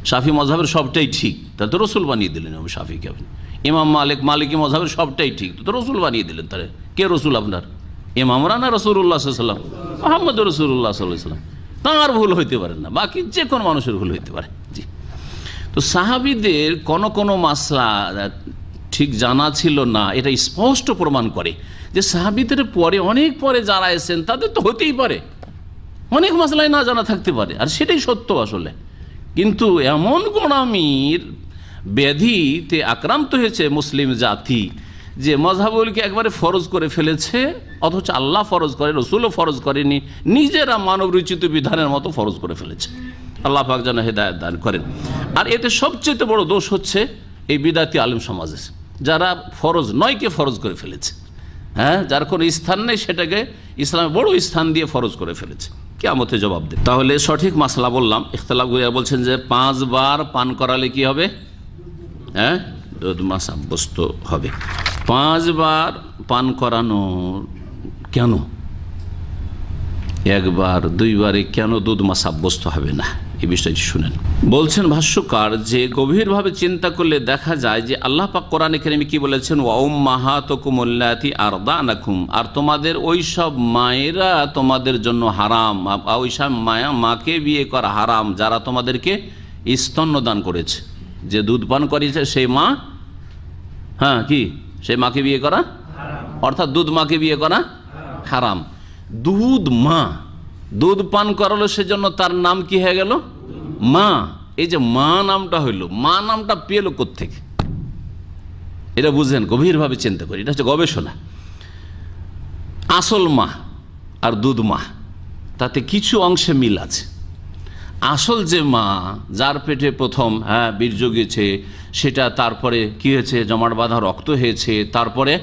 শাফি মাযহাবের সবটাই ঠিক, তাহলে তো রসুল বানিয়ে দিলেন শাফিকে আপনি। ইমাম মালিকি মাযহাবের সবটাই ঠিক, তো রসুল বানিয়ে দিলেন। তাহলে কে রসুল আপনার? ইমামরা না রাসূলুল্লাহ সাল্লাল্লাহু আলাইহি ওয়াসাল্লাম? মুহাম্মদ রাসূলুল্লাহ সাল্লাল্লাহু আলাইহি ওয়াসাল্লাম। তার ভুল হইতে পারে না, বাকি যে কোনো মানুষের ভুল হইতে পারে। জি, তো সাহাবীদের কোনো মাসলা ঠিক জানা ছিল না, এটা স্পষ্ট প্রমাণ করে যে সাহাবীদের পরে, অনেক পরে যারা এসেছেন তাদের তো হতেই পারে অনেক মাসলাই না জানা থাকতে পারে, আর সেটাই সত্য আসলে। কিন্তু এমন গোঁড়ামির ব্যাধিতে আক্রান্ত হয়েছে মুসলিম জাতি যে মযহাবগুলিকে একবারে ফরজ করে ফেলেছে, অথচ আল্লাহ ফরজ করে, রসুলও ফরজ করেনি, নিজেরা মানব রচিত বিধানের মতো ফরজ করে ফেলেছে। আল্লাহ পাক যেন হেদায়েত দান করেন। আর এতে সবচেয়ে বড় দোষ হচ্ছে এই বিদাতি আলেম সমাজের, যারা ফরজ নয়কে ফরজ করে ফেলেছে, হ্যাঁ, যার কোনো স্থান নেই সেটাকে ইসলামে বড় স্থান দিয়ে ফরজ করে ফেলেছে। কিয়ামতে জবাব দেবে। তাহলে সঠিক মাসলা বললাম। ইখতিলাফ গুরিয়া বলছেন যে 5 বার পান করালে কি হবে? হ্যাঁ, দুধ মা সাব্যস্ত হবে। 5 বার পান করানো কেন? 1 বার 2 বারে কেন দুধ মা সাব্যস্ত হবে না? এই বিষয়টি শুনেন। বলছেন ভাষ্যকার যে গভীরভাবে চিন্তা করলে দেখা যায় যে আল্লাহ পাক কোরআনে কারীমে কি বলেছেন, ওয়া উম্মাহাতুকুম আল্লাতী আরদানাকুম, আর তোমাদের ওই সব মায়েরা তোমাদের জন্য হারাম, ওই সব মাকে বিয়ে করা হারাম যারা তোমাদেরকে স্তন্যদান করেছে। যে দুধ পান করেছে সেই মা, হ্যাঁ, কি সেই মাকে বিয়ে করা, অর্থাৎ দুধ মাকে বিয়ে করা হারাম। দুধ মা, দুধ পান করালো, সেজন্য তার নাম কি হয়ে গেল? মা। এই যে মা নামটা হইল, মা নামটা পেল কোত্থেকে? এটা বুঝেন, গভীরভাবে চিন্তা করি, এটা হচ্ছে গবেষণা। আসল মা আর দুধ মা, তাতে কিছু অংশে মিল আছে। আসল যে মা, যার পেটে প্রথম বীর্য গেছে, সেটা তারপরে কি হয়েছে, জমাট বাঁধা রক্ত হয়েছে, তারপরে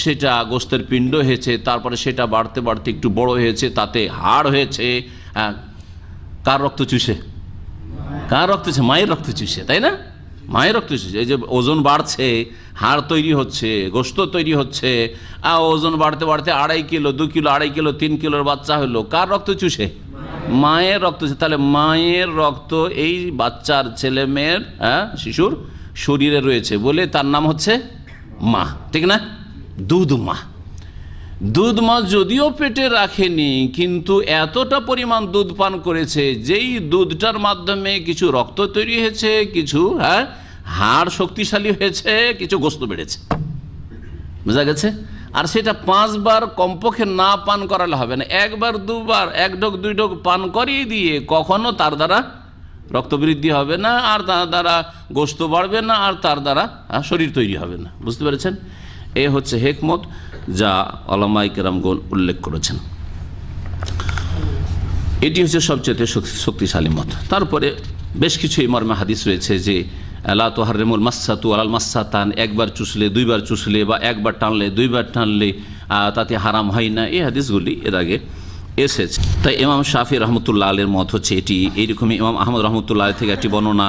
সেটা গোস্তের পিণ্ড হয়েছে, তারপরে সেটা বাড়তে বাড়তে একটু বড় হয়েছে, তাতে হাড় হয়েছে। কার রক্ত চুষে? কার রক্ত চুষে? মায়ের রক্ত চুষে, তাই না? মায়ের রক্ত চুষে। এই যে ওজন বাড়ছে, হাড় তৈরি হচ্ছে, গোস্ত তৈরি হচ্ছে, ওজন বাড়তে বাড়তে 2.5 কিলো, 2 কিলো, 2.5 কিলো, 3 কিলোর বাচ্চা হলো, কার রক্ত চুষে? মায়ের রক্ত। তাহলে মায়ের রক্ত এই বাচ্চার, ছেলে মেয়ের, শিশুর শরীরে রয়েছে বলে তার নাম হচ্ছে মা, ঠিক না? দুধ মা। দুধ মা যদিও পেটে রাখেনি, কিন্তু এতটা পরিমাণ দুধ পান করেছে যেই দুধটার মাধ্যমে কিছু রক্ত তৈরি হয়েছে, কিছু হাড় শক্তিশালী হয়েছে, কিছু গোস্ত বেড়েছে। বোঝা গেছে? আর সেটা 5 বার কমপক্ষে না পান করালে হবে না। 1 বার 2 বার, 1 ঢোক 2 ঢোক পান করিয়ে দিয়ে কখনো তার দ্বারা রক্ত বৃদ্ধি হবে না, আর তার দ্বারা গোস্ত বাড়বে না, আর তার দ্বারা শরীর তৈরি হবে না। বুঝতে পেরেছেন? এ হচ্ছে হিকমত যা উলামায়ে কেরামগণ উল্লেখ করেছেন। এটি হচ্ছে সবচেয়ে শক্তিশালী মত। তারপরে বেশ কিছু এই মর্মে হাদিস রয়েছে যে লা তুহাররিমুল মাসসাতু আলাল মাসসাতান, 1 বার চুষলে 2 বার চুষলে, বা 1 বার টানলে 2 বার টানলে তাতে হারাম হয় না। এই হাদিসগুলি এর আগে এসেছে। তাই ইমাম শাফি রহমতুল্লাহ আলাইহির মত হচ্ছে এটি। এইরকমই ইমাম আহমদ রহমতুল্লাহ আলাইহি থেকে একটি বর্ণনা,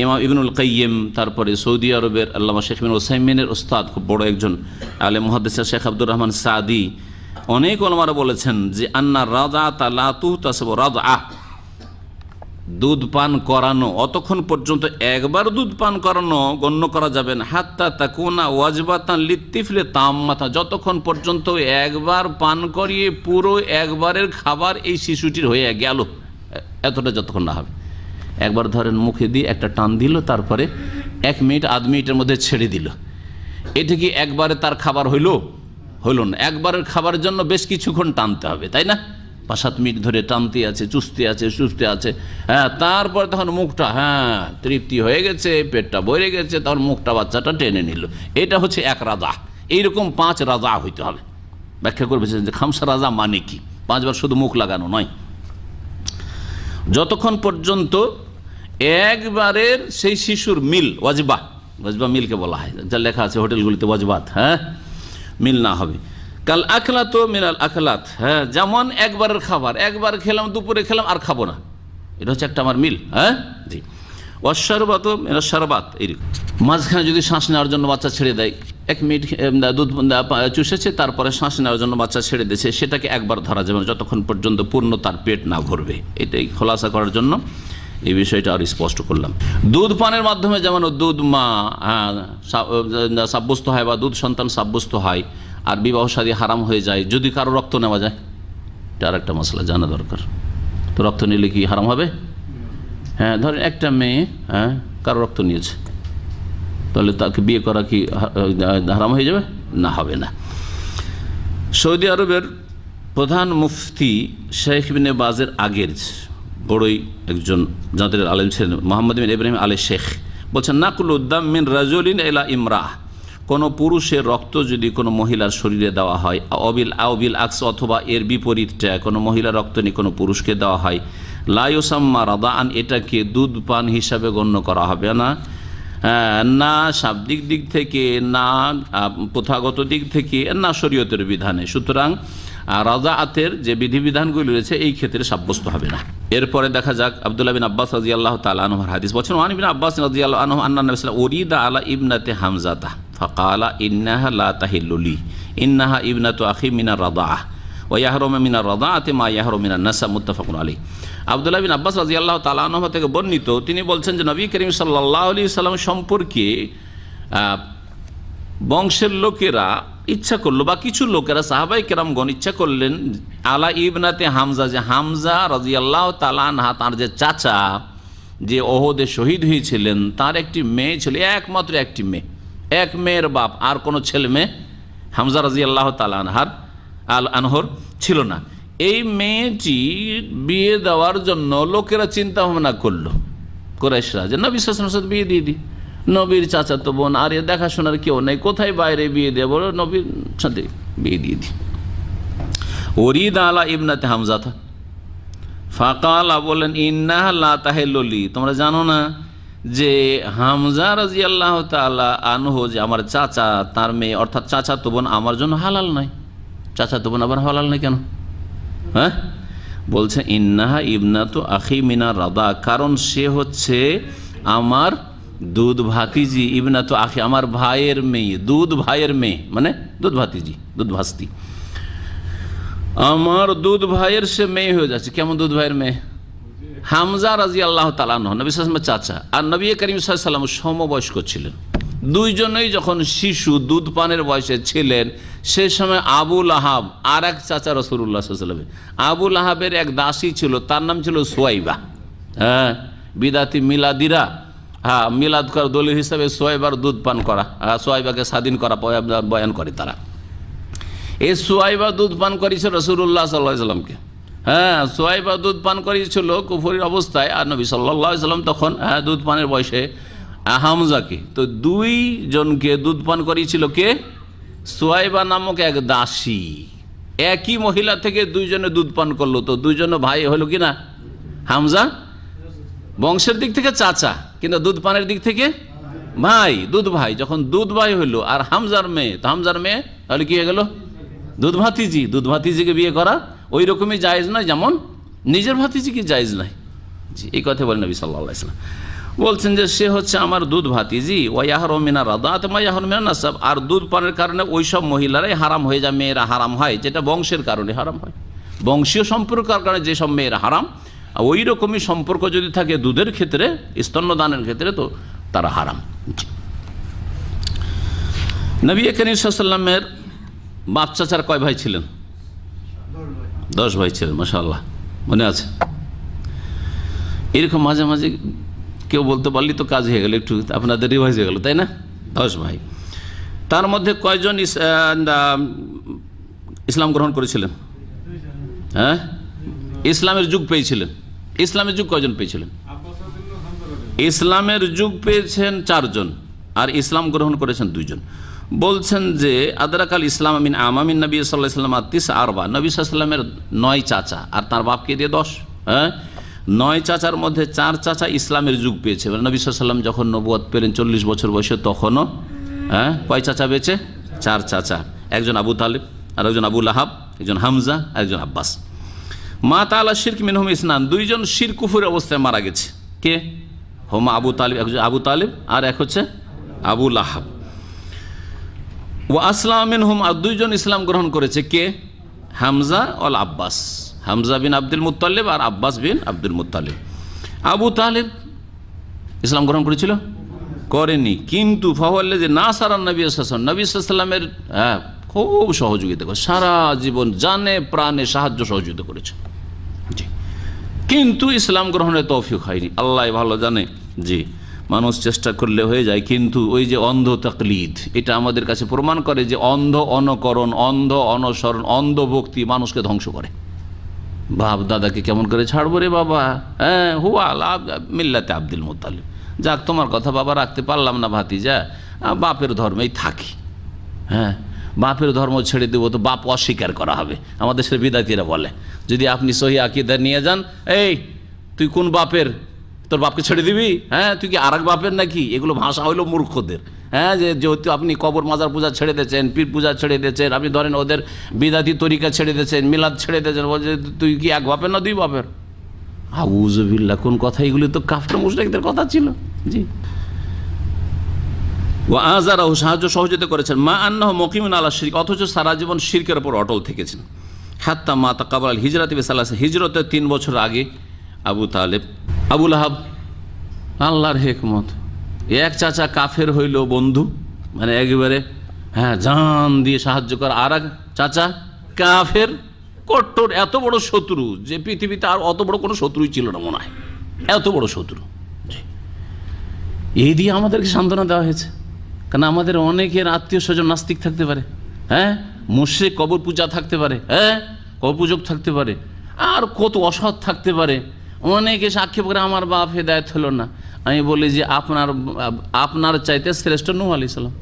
ইমাম ইবনুল কাইয়িম, তারপরে সৌদি আরবের আল্লামা শেখ বিন উসাইমিনের ওস্তাদ, খুব বড় একজন আলেম মুহাদ্দিস শেখ আব্দুর রহমান সাদি, অনেক ওলামারা বলেছেন যে আন্না রাযআতা লা তুহতাসাবু রাযআ, দুধ পান করানো অতক্ষণ পর্যন্ত, 1 বার দুধ পান করানো গণ্য করা যাবে না, হাত্তা তাকুনা ওয়াজবাতান লিত্তিফলি তাম্মাতা, যতক্ষণ পর্যন্ত 1 বার পান করিয়ে পুরো 1 বারের খাবার এই শিশুটির হয়ে গেল, এতটা যতক্ষণ না হবে। 1 বার ধরেন মুখে দিয়ে একটা টান দিল, তারপরে 1 মিনিট 1/2 মিনিটের মধ্যে ছেড়ে দিল, এটা কি 1 বারে তার খাবার হইল? হইল না। 1 বারের খাবারের জন্য বেশ কিছুক্ষণ টানতে হবে, তাই না? 5-7 মিনিট ধরে টানতে আছে, চুষতে আছে, চুষতে আছে, তারপর তখন মুখটা তৃপ্তি হয়ে গেছে, পেটটা ভরে গেছে, তখন মুখটা বাচ্চাটা টেনে নিল। এটা হচ্ছে 1 রাজা। এইরকম 5 রাজা হইতে হবে। ব্যাখ্যা করবে যে খামসা রাজা মানে কি, 5 বার শুধু মুখ লাগানো নয়, যতক্ষণ পর্যন্ত 1 বারের সেই শিশুর মিল, ওয়াজবা মিলকে বলা হয়, যা লেখা আছে হোটেলগুলিতে ওয়াজবাত, মিল না হবে। কাল আখলাত মিনাল আখলাত, যেমন 1 বারের খাবার, 1 বার খেলাম, দুপুরে খেলাম, আর খাবো না, এটা হচ্ছে একটা আমার মিল। জি। ওয়াশরবাত মিনাশ শরবাত, এইরকম। মাঝখানে যদি শ্বাস নেওয়ার জন্য বাচ্চা ছেড়ে দেয়, 1 মিনিট দুধ চুষেছে, তারপরে শ্বাস নেওয়ার জন্য বাচ্চা ছেড়ে দিয়েছে, সেটাকে 1 বার ধরা যাবে না যতক্ষণ পর্যন্ত পূর্ণ তার পেট না ভরবে। এটাই খোলাসা করার জন্য এই বিষয়টা আর স্পষ্ট করলাম। দুধ পানের মাধ্যমে যেমন দুধ মা সাব্যস্ত হয়, বা দুধ সন্তান সাব্যস্ত হয়, আর বিবাহ শাদী হারাম হয়ে যায় যদি কারো রক্ত নেওয়া যায়। এটা আর একটা মশলা জানা দরকার। তো রক্ত নিলে কি হারাম হবে? ধরেন একটা মেয়ে কারো রক্ত নিয়েছে, তাহলে তাকে বিয়ে করা কি হারাম হয়ে যাবে? না, হবে না। সৌদি আরবের প্রধান মুফতি শেখ বিন বাজের আগের বড়ই একজন যাদের আলেম ছিলেন, মোহাম্মদ বিন ইব্রাহিম আলী শেখ, বলছেন নাকুলুদ্দাম মিন রাজুলিন ইলা ইমরাহ, কোনো পুরুষের রক্ত যদি কোনো মহিলার শরীরে দেওয়া হয়, আবিল আকস, অথবা এর বিপরীতটা, কোনো মহিলার রক্ত নিয়ে কোনো পুরুষকে দেওয়া হয়, লা ইউসাম্মা রাদাআন, এটাকে দুধ পান হিসাবে গণ্য করা হবে না, না শাব্দিক দিক থেকে, না প্রথাগত দিক থেকে, না শরীয়তের বিধানে। সুতরাং রাজাআতের যে বিধিবিধানগুলি রয়েছে এই ক্ষেত্রে সাব্যস্ত হবে না। এরপরে দেখা যাক আব্দুল্লাহ বিন আব্বাস রাদিয়াল্লাহু তাআলা আনহুর হাদিস, বলেন ওয়ান ইবনে আব্বাস রাদিয়াল্লাহু আনহু আন্না নবী সাল্লাল্লাহু আলাইহি ওয়াসাল্লাম উরিদা আলা ইবনাতি হামজাতা ফাকালা ইন্নাহা লা তাহিল্লু লি, ইন্নাহা ইবনাতু আখি মিনার রাদাআহ ওয়া ইয়াহরুমু মিনার রাদাআতি মা ইয়াহরুমু মিনান নাসাব, মুত্তাফাকুন আলাইহি। আব্দুল্লাহ বিন আব্বাস রাদিয়াল্লাহু তাআলা আনহু থেকে বর্ণিত, তিনি বলছেন যে নবী করিম সাল্লাল্লাহু আলাইহি সাল্লাম সম্পর্কে বংশের লোকেরা ইচ্ছা করলো, বা কিছু লোকেরা সাহাবায়ে কেরামগণ ইচ্ছা করলেন আলা ইবনাতে হামজা, যে হামজা রাদিয়াল্লাহু তাআলা আনহা, তার যে চাচা, যে ওহদে শহীদ হয়েছিলেন, তার একটি মেয়ে ছিল, একমাত্র একটি মেয়ে, 1 মেয়ের বাপ, আর কোনো ছেলে মেয়ে হামজা রাদিয়াল্লাহু তাআলা আনহর ছিল না। এই মেয়েটি বিয়ে দেওয়ার জন্য লোকেরা চিন্তা ভাবনা করলো, কুরাইশরা, যে নবী সাল্লাল্লাহু আলাইহি ওয়াসাল্লাম বিয়ে দিয়ে দিই, নবীর চাচাতো বোন, আর এ দেখাশোনার কেউ নেই, কোথায় বাইরে বিয়ে দেবো, নবীর সাথে বিয়ে দিয়ে দিই। ওরিদ আলা ইবনাতে হামজাতা ফাকালা, বলেন ইন্নাহা লা তাহিল্লু লি, তোমরা জানো না যে হামজা রাদিয়াল্লাহু তাআলা আনহু, যে আমার চাচা, তার মেয়ে অর্থাৎ চাচাতো বোন আমার জন্য হালাল নয়। চাচাতো বোন আবার হালাল নয় কেন? হ্যাঁ, বলছে ইন্নাহা ইবনাতু আখি মিনার রাদা, কারণ সে হচ্ছে আমার দুধ ভাতিজি। ইবনাতু আখি, আমার ভাইয়ের মেয়ে, দুধ ভাইয়ের মেয়ে মানে দুধ ভাতিজি, দুধ ভাস্তি। আমার দুধ ভাইয়ের সে মেয়ে হয়ে যাচ্ছে। কেমন দুধ ভাইয়ের মেয়ে? হামজা রাদিয়াল্লাহু তাআলা আনহু নবী সাল্লাল্লাহু আলাইহি ওয়াসাল্লামের চাচা, আর নবী করিম সাল্লাল্লাহু আলাইহি ওয়াসাল্লাম সমবয়স্ক ছিলেন। দুইজনেই যখন শিশু দুধ পানের বয়সে ছিলেন, সেই সময় আবু লাহাব আর এক চাচা রাসূলুল্লাহ সাল্লাল্লাহু আলাইহি ওয়াসাল্লাম, আবু লাহাবের এক দাসী ছিল, তার নাম ছিল সুয়াইবা। হ্যাঁ, বিদাতি মিলাদিরা, হ্যাঁ, মিলাদ করার দলিল হিসাবে সুয়াইবার দুধ পান করা, সুয়াইবাকে স্বাধীন করা বয়ান করে তারা। এই সুয়াইবা দুধ পান করেছিল রাসূলুল্লাহ সাল্লাল্লাহু আলাইহি ওয়াসাল্লামকে। হ্যাঁ, সুয়াইবা দুধ পান করিয়েছিল কুফরির অবস্থায়, আর নবী সাল্লাল্লাহু আলাইহি ওয়াসাল্লাম তখন দুধ পানের বয়সে হামজাকে। তো দুইজনকে দুধ পান করিয়েছিল কে? সুয়াইবা নামক এক দাসী। একই মহিলা থেকে দুইজনে দুধ পান করলো, তো দুইজনে ভাই হলো কি না? হামজা বংশের দিক থেকে চাচা, কিন্তু দুধ পানের দিক থেকে ভাই, দুধ ভাই। যখন দুধ ভাই হইলো আর হামজার মেয়ে, তো হামজার মেয়ে তাহলে কি হয়ে গেল? দুধ ভাতিজি। দুধ ভাতিজিকে বিয়ে করা ওই রকমই জায়েজ নয় যেমন নিজের ভাতিজিকে জায়েজ নয়। জি, এই কথা বলেন নবী সাল্লাল্লাহু আলাইহি ওয়াসাল্লাম। বলছেন যে সে হচ্ছে আমার দুধ ভাতিজি। ওয়া ইয়াহরুমু মিনার রাদাত মা ইয়াহরুমু মিনান নাসাব, আর দুধ পানের কারণে ওই সব মহিলারাই হারাম হয়ে যায়, মেয়েরা হারাম হয়, যেটা বংশের কারণে হারাম হয়। বংশীয় সম্পর্কের কারণে যেসব মেয়েরা হারাম, ওই রকমই সম্পর্ক যদি থাকে দুধের ক্ষেত্রে, স্তন্যদানের ক্ষেত্রে, তো তারা হারাম। নবী করিম সাল্লাল্লাহু আলাইহি ওয়াসাল্লামের বাপ চাচার কয় ভাই ছিলেন? 10 ভাই ছিলেন। মাশাআল্লাহ, মনে আছে? এরকম মাঝে মাঝে কেউ বলতে পারলি তো কাজ হয়ে গেল, একটু আপনাদের রিভাইজ হয়ে গেল, তাই না? 10 ভাই। তার মধ্যে কয়জন ইসলাম গ্রহণ করেছিলেন? হ্যাঁ, ইসলামের যুগ পেয়েছিলেন। ইসলামের যুগ কয়জন পেয়েছিলেন? ইসলামের যুগ পেয়েছেন 4 জন, আর ইসলাম গ্রহণ করেছেন 2 জন। বলছেন যে আদরাকাল ইসলাম আমিন আমামিন নবী সাল্লাল্লাহু আলাইহি ওয়াসাল্লাম আতিস আরবা, নবী সাল্লাল্লাহু আলাইহি ওয়াসাল্লামের 9 চাচা আর তার বাপকে দিয়ে 10। হ্যাঁ, 9 চাচার মধ্যে 4 চাচা ইসলামের যুগ পেয়েছে। নবী সাল্লাল্লাহু আলাইহি ওয়াসাল্লাম যখন নবুয়ত পেলেন 40 বছর বয়সে, তখনও কয় চাচা বেঁচে? 4 চাচা। একজন আবু তালিব, আর একজন আবু লাহাব, একজন হামজা, একজন আব্বাস। মা তাআলা শিরক মিনহুম ইসনান, 2 জন শিরক কুফরের অবস্থায় মারা গেছে। কে? হোমা আবু তালিব, একজন আবু তালিব, আর এক হচ্ছে আবু লাহাব। ওয়া আসলাম মিনহুম, আর 2 জন ইসলাম গ্রহণ করেছে। কে? হামজা ওয়াল আব্বাস, হামজা বিন আব্দুল মুত্তালিব আর আব্বাস বিন আব্দুল মুত্তালিব। আবু তালিব ইসলাম গ্রহণ করেছিল? করেনি, কিন্তু ফাওয়াল্লাযী নাসারান নবী সাল্লাল্লাহু আলাইহি ওয়াসাল্লাম, নবী সাল্লাল্লাহু আলাইহি ওয়াসাল্লামের খুব সহযোগিতা করে, সারা জীবন জানে প্রাণে সাহায্য সহযোগিতা করেছে। জি, কিন্তু ইসলাম গ্রহণের তৌফিক হয়নি। আল্লাহ ভালো জানে। জি, মানুষ চেষ্টা করলে হয়ে যায়, কিন্তু ওই যে অন্ধ তাকলিদ, এটা আমাদের কাছে প্রমাণ করে যে অন্ধ অনুকরণ, অন্ধ অনুসরণ, অন্ধ ভক্তি মানুষকে ধ্বংস করে। বাপ দাদাকে কেমন করে ছাড়বো রে বাবা? হ্যাঁ, হুয়া আলা মিল্লাতে আব্দুল মুত্তালিব, যাক তোমার কথা বাবা রাখতে পারলাম না ভাতিজা, বাপের ধর্মেই থাকি। হ্যাঁ, বাপের ধর্ম ছেড়ে দেবো তো বাপ অস্বীকার করা হবে, আমাদের সে বিদাতিরা বলে। যদি আপনি সহি আকীদা নিয়ে যান, এই তুই কোন বাপের, তোর বাপকে ছেড়ে দিবি? হ্যাঁ, তুই কি আর এক বাপের নাকি? এগুলো ভাষা হইলো মূর্খদের। হ্যাঁ, যে যেহেতু আপনি কবর মাজার পূজা ছেড়ে দিয়েছেন, পীর পূজা ছেড়ে দিয়েছেন, আপনি ধরেন ওদের বিদাতি তরিকা ছেড়ে দিয়েছেন, মিলাদ ছেড়ে দিয়েছেন, বলছে তুই কি এক বাপের না 2 বাপের? আউযুবিল্লাহ, কোন কথা এগুলি? তো কাফের মুশরিকদের কথা ছিল। জি, ওয়া আযারাহু, সাহায্য সহযোগিতা করেছেন। মা আন্নাহু মুকিমুন আলা শিরক, অথচ সারা জীবন শিরকের উপর অটল থেকেছেন। হাত্তা মা তাকাবাল হিজরাতি বিসালাসা, হিজরতের 3 বছর আগে আবু তালেব, আবু লাহাব, আল্লাহর হিকমত, এক চাচা কাফের হইল বন্ধু, মানে একেবারে হ্যাঁ জান দিয়ে সাহায্য করা, আর এক চাচা কাফের কট্টর, এত বড় শত্রু যে পৃথিবীতে আর অত বড় কোনো শত্রুই ছিল না মনে হয়, এত বড় শত্রু। এই দিয়ে আমাদেরকে সান্ত্বনা দেওয়া হয়েছে, কারণ আমাদের অনেকের আত্মীয় স্বজন নাস্তিক থাকতে পারে, হ্যাঁ, মুশরিক কবর পূজা থাকতে পারে, হ্যাঁ, কবর পূজক থাকতে পারে, আর কত অসৎ থাকতে পারে। অনেকে সাক্ষী করে আমার বাপ হেদায়েত হলো না। আমি বলি যে আপনার চাইতে শ্রেষ্ঠ নূহ আলাইহিস সালাম,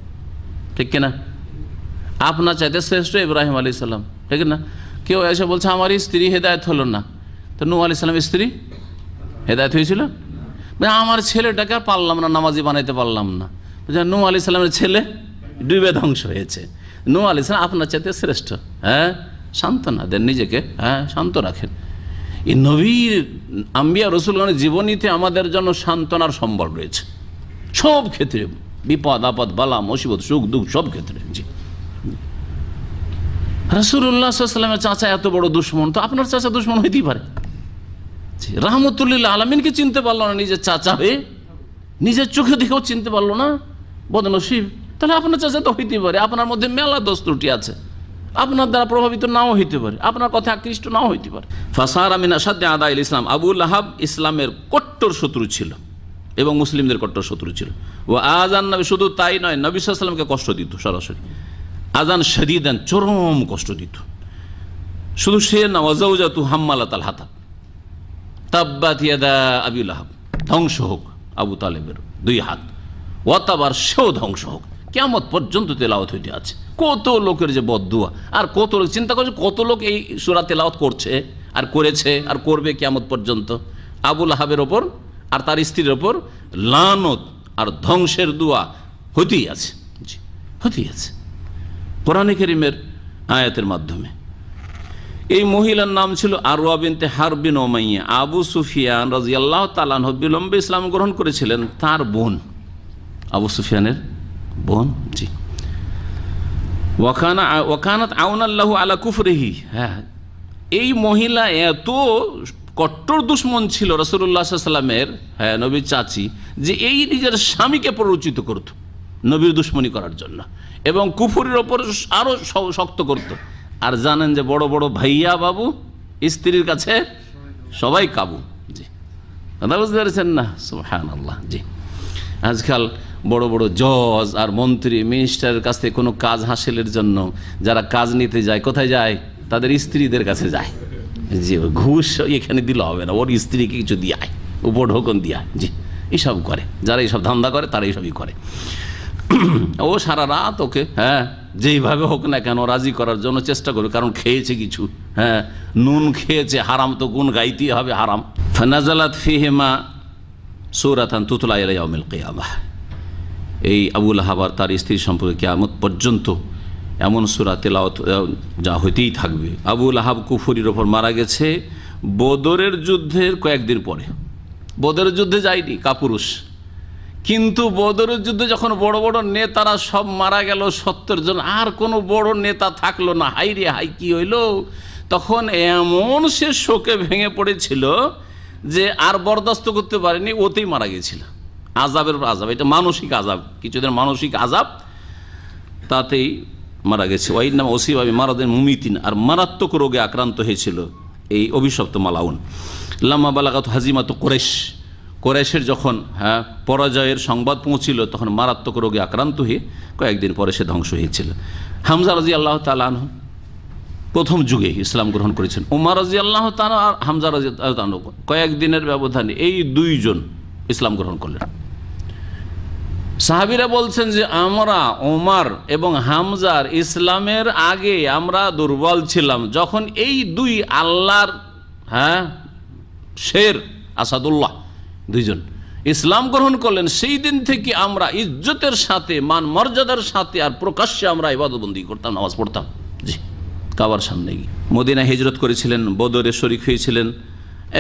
ঠিক কিনা? আপনার চাইতে শ্রেষ্ঠ ইব্রাহিম আলাইহিস সালাম, ঠিক না? কেউ এসে বলছে আমার স্ত্রী হেদায়েত হলো না, তো নূহ আলাইহিস সালামের স্ত্রী হেদায়েত হয়েছিল? আমার ছেলেটাকে আর পারলাম না, নামাজি বানাইতে পারলাম না। নূহ আলাইহিস সালামের ছেলে ডুবে ধ্বংস হয়েছে। নূহ আলাইহিস সালাম আপনার চাইতে শ্রেষ্ঠ। হ্যাঁ, সান্ত্বনা দেন নিজেকে, হ্যাঁ শান্ত রাখেন। এই নবীর আম্বিয়া রসুলগণের জীবনীতে আমাদের জন্য সান্ত্বনার সম্বল রয়েছে সব ক্ষেত্রে, বিপদ আপদ বালা মুসিবত সুখ দুঃখ সব ক্ষেত্রে। জি, রাসূলুল্লাহ সাল্লাল্লাহু আলাইহি ওয়াসাল্লামের চাচা এত বড় দুশমন, তো আপনার চাচা দুশমন হইতেই পারে। রাহমাতুল্লিল আলামিনকে চিনতে পারলো না নিজের চাচা হয়ে, নিজের চোখে দেখেও চিনতে পারলো না, বদনসিব। তাহলে আপনার চাচা তো হইতেই পারে। আপনার মধ্যে মেলা দোষ ত্রুটি আছে, আপনার দ্বারা প্রভাবিত নাও হইতে পারে, আপনার কথা আকৃষ্ট নাও হইতে পারে। ফাসারা মিন আশাদ্দি আদাইল ইসলাম, আবু লাহাব ইসলামের কট্টর শত্রু ছিল এবং মুসলিমদের কট্টর শত্রু ছিল। ও আজান নবী, শুধু তাই নয়, নবী সাল্লাল্লাহু আলাইহি ওয়াসাল্লামকে কষ্ট দিত সরাসরি, আজান শাদীদান, চরম কষ্ট দিত। শুধু সে না, ওয়াজাউজাতু হাম্মালাতাল হাতাব, তাব্বাত ইয়াদা আবি লাহাব, ধ্বংস হোক আবু তালেবের দুই হাত, ওয়াতাবার, সেও ধ্বংস হোক। কিয়ামত পর্যন্ত তেলাওয়াত হইতে আছে। কত লোকের যে বদদুয়া, আর কত লোক চিন্তা করছে, কত লোক এই সূরা তেলাওয়াত করছে আর করেছে আর করবে কিয়ামত পর্যন্ত। আবু লাহাবের ওপর আর তার স্ত্রীর ওপর লানত আর ধ্বংসের দোয়া হতেই আছে, জি হতেই আছে কোরআনে কারীমের আয়াতের মাধ্যমে। এই মহিলার নাম ছিল আরওয়া বিনতে হারব বিন উমাইয়া। আবু সুফিয়ান রাদিয়াল্লাহু তাআলা আনহু বিলম্বে ইসলাম গ্রহণ করেছিলেন, তার বোন, আবু সুফিয়ানের বোন। জি, ওয়াকানাত আউনাল্লাহু আলা কুফরিহি। হ্যাঁ, এই মহিলা এত কট্টর দুশমন ছিল রাসূলুল্লাহ সাল্লাল্লাহু আলাইহি ওয়াসাল্লামের, হ্যাঁ নবীর চাচি, যে এই নিজের স্বামীকে প্ররোচিত করত নবীর দুশমনি করার জন্য এবং কুফরের ওপর আরও শক্ত করত। আর জানেন যে বড় বড় ভাইয়া বাবু স্ত্রীর কাছে সবাই কাবু। জি, কথা বুঝতে পেরেছেন না? সুবহানাল্লাহ। জি, আজকাল বড় বড় জজ আর মন্ত্রী মিনিস্টারের কাছ থেকে কোনো কাজ হাসিলের জন্য যারা কাজ নিতে যায়, কোথায় যায়? তাদের স্ত্রীদের কাছে যায়। জি, ঘুষ এখানে দিলে হবে না, ওর স্ত্রীকে কিছু দিয়ায়, উপঢৌকন দিয়া। জি, এইসব করে যারা এইসব ধান্দা করে, তারা এইসবই করে। ও সারা রাত ওকে, হ্যাঁ যেইভাবে হোক না কেন রাজি করার জন্য চেষ্টা করবে, কারণ খেয়েছে কিছু, হ্যাঁ নুন খেয়েছে, হারাম তো গুণ গাইতেই হবে, হারাম। ফানাজালাত ফিহিমা সূরাতান তুতলা ইলা ইয়াউমিল কিয়ামাহ। এই আবু লাহাব আর তার স্ত্রী সম্পর্কে কিয়ামত পর্যন্ত এমন সূরা তেলাওয়াত যা হইতেই থাকবে। আবু লাহাব কুফরির ওপর মারা গেছে বদরের যুদ্ধের কয়েকদিন পরে। বদরের যুদ্ধে যায়নি কাপুরুষ, কিন্তু বদরের যুদ্ধে যখন বড় বড় নেতারা সব মারা গেল 70 জন, আর কোনো বড় নেতা থাকলো না। হাই রে হাই, কি হইল? তখন এমন সে শোকে ভেঙে পড়েছিল যে আর বরদাস্ত করতে পারেনি, ওতেই মারা গেছিল। আজাবের আজাব, এটা মানসিক আজাব, কিছুদিন মানসিক আজাব, তাতেই মারা গেছে। ওয়াইন নাম ওসিবা মারাদের মুমিতিন, আর মারাত্মক রোগে আক্রান্ত হয়েছিল এই অভিশপ্ত মালাউন। লাম্মা বালাগাত হাজিমাত কুরাইশ, কুরাইশের যখন পরাজয়ের সংবাদ পৌঁছিল, তখন মারাত্মক রোগে আক্রান্ত হয়ে কয়েকদিন পরে সে ধ্বংস হয়েছিল। হামজা রাদিয়াল্লাহু তাআলা আনহু প্রথম যুগে ইসলাম গ্রহণ করেছেন। ওমর রাদিয়াল্লাহু তাআলা আর হামজা রাদিয়াল্লাহু তাআলা কয়েকদিনের ব্যবধানে এই দুইজন ইসলাম গ্রহণ করলেন। সাহাবীরা বলছেন যে আমরা ওমর এবং হামজার ইসলামের আগে আমরা দুর্বল ছিলাম, যখন এই দুই আল্লাহর শের আসাদুল্লাহ দুইজন ইসলাম গ্রহণ করলেন, সেই দিন থেকে আমরা ইজ্জতের সাথে, মান মর্যাদার সাথে আর প্রকাশ্যে আমরা ইবাদতবন্দি করতাম, নামাজ পড়তাম। জি, কাবার সামনে গিয়ে মদিনা হিজরত করেছিলেন, বদরে শরীক হয়েছিলেন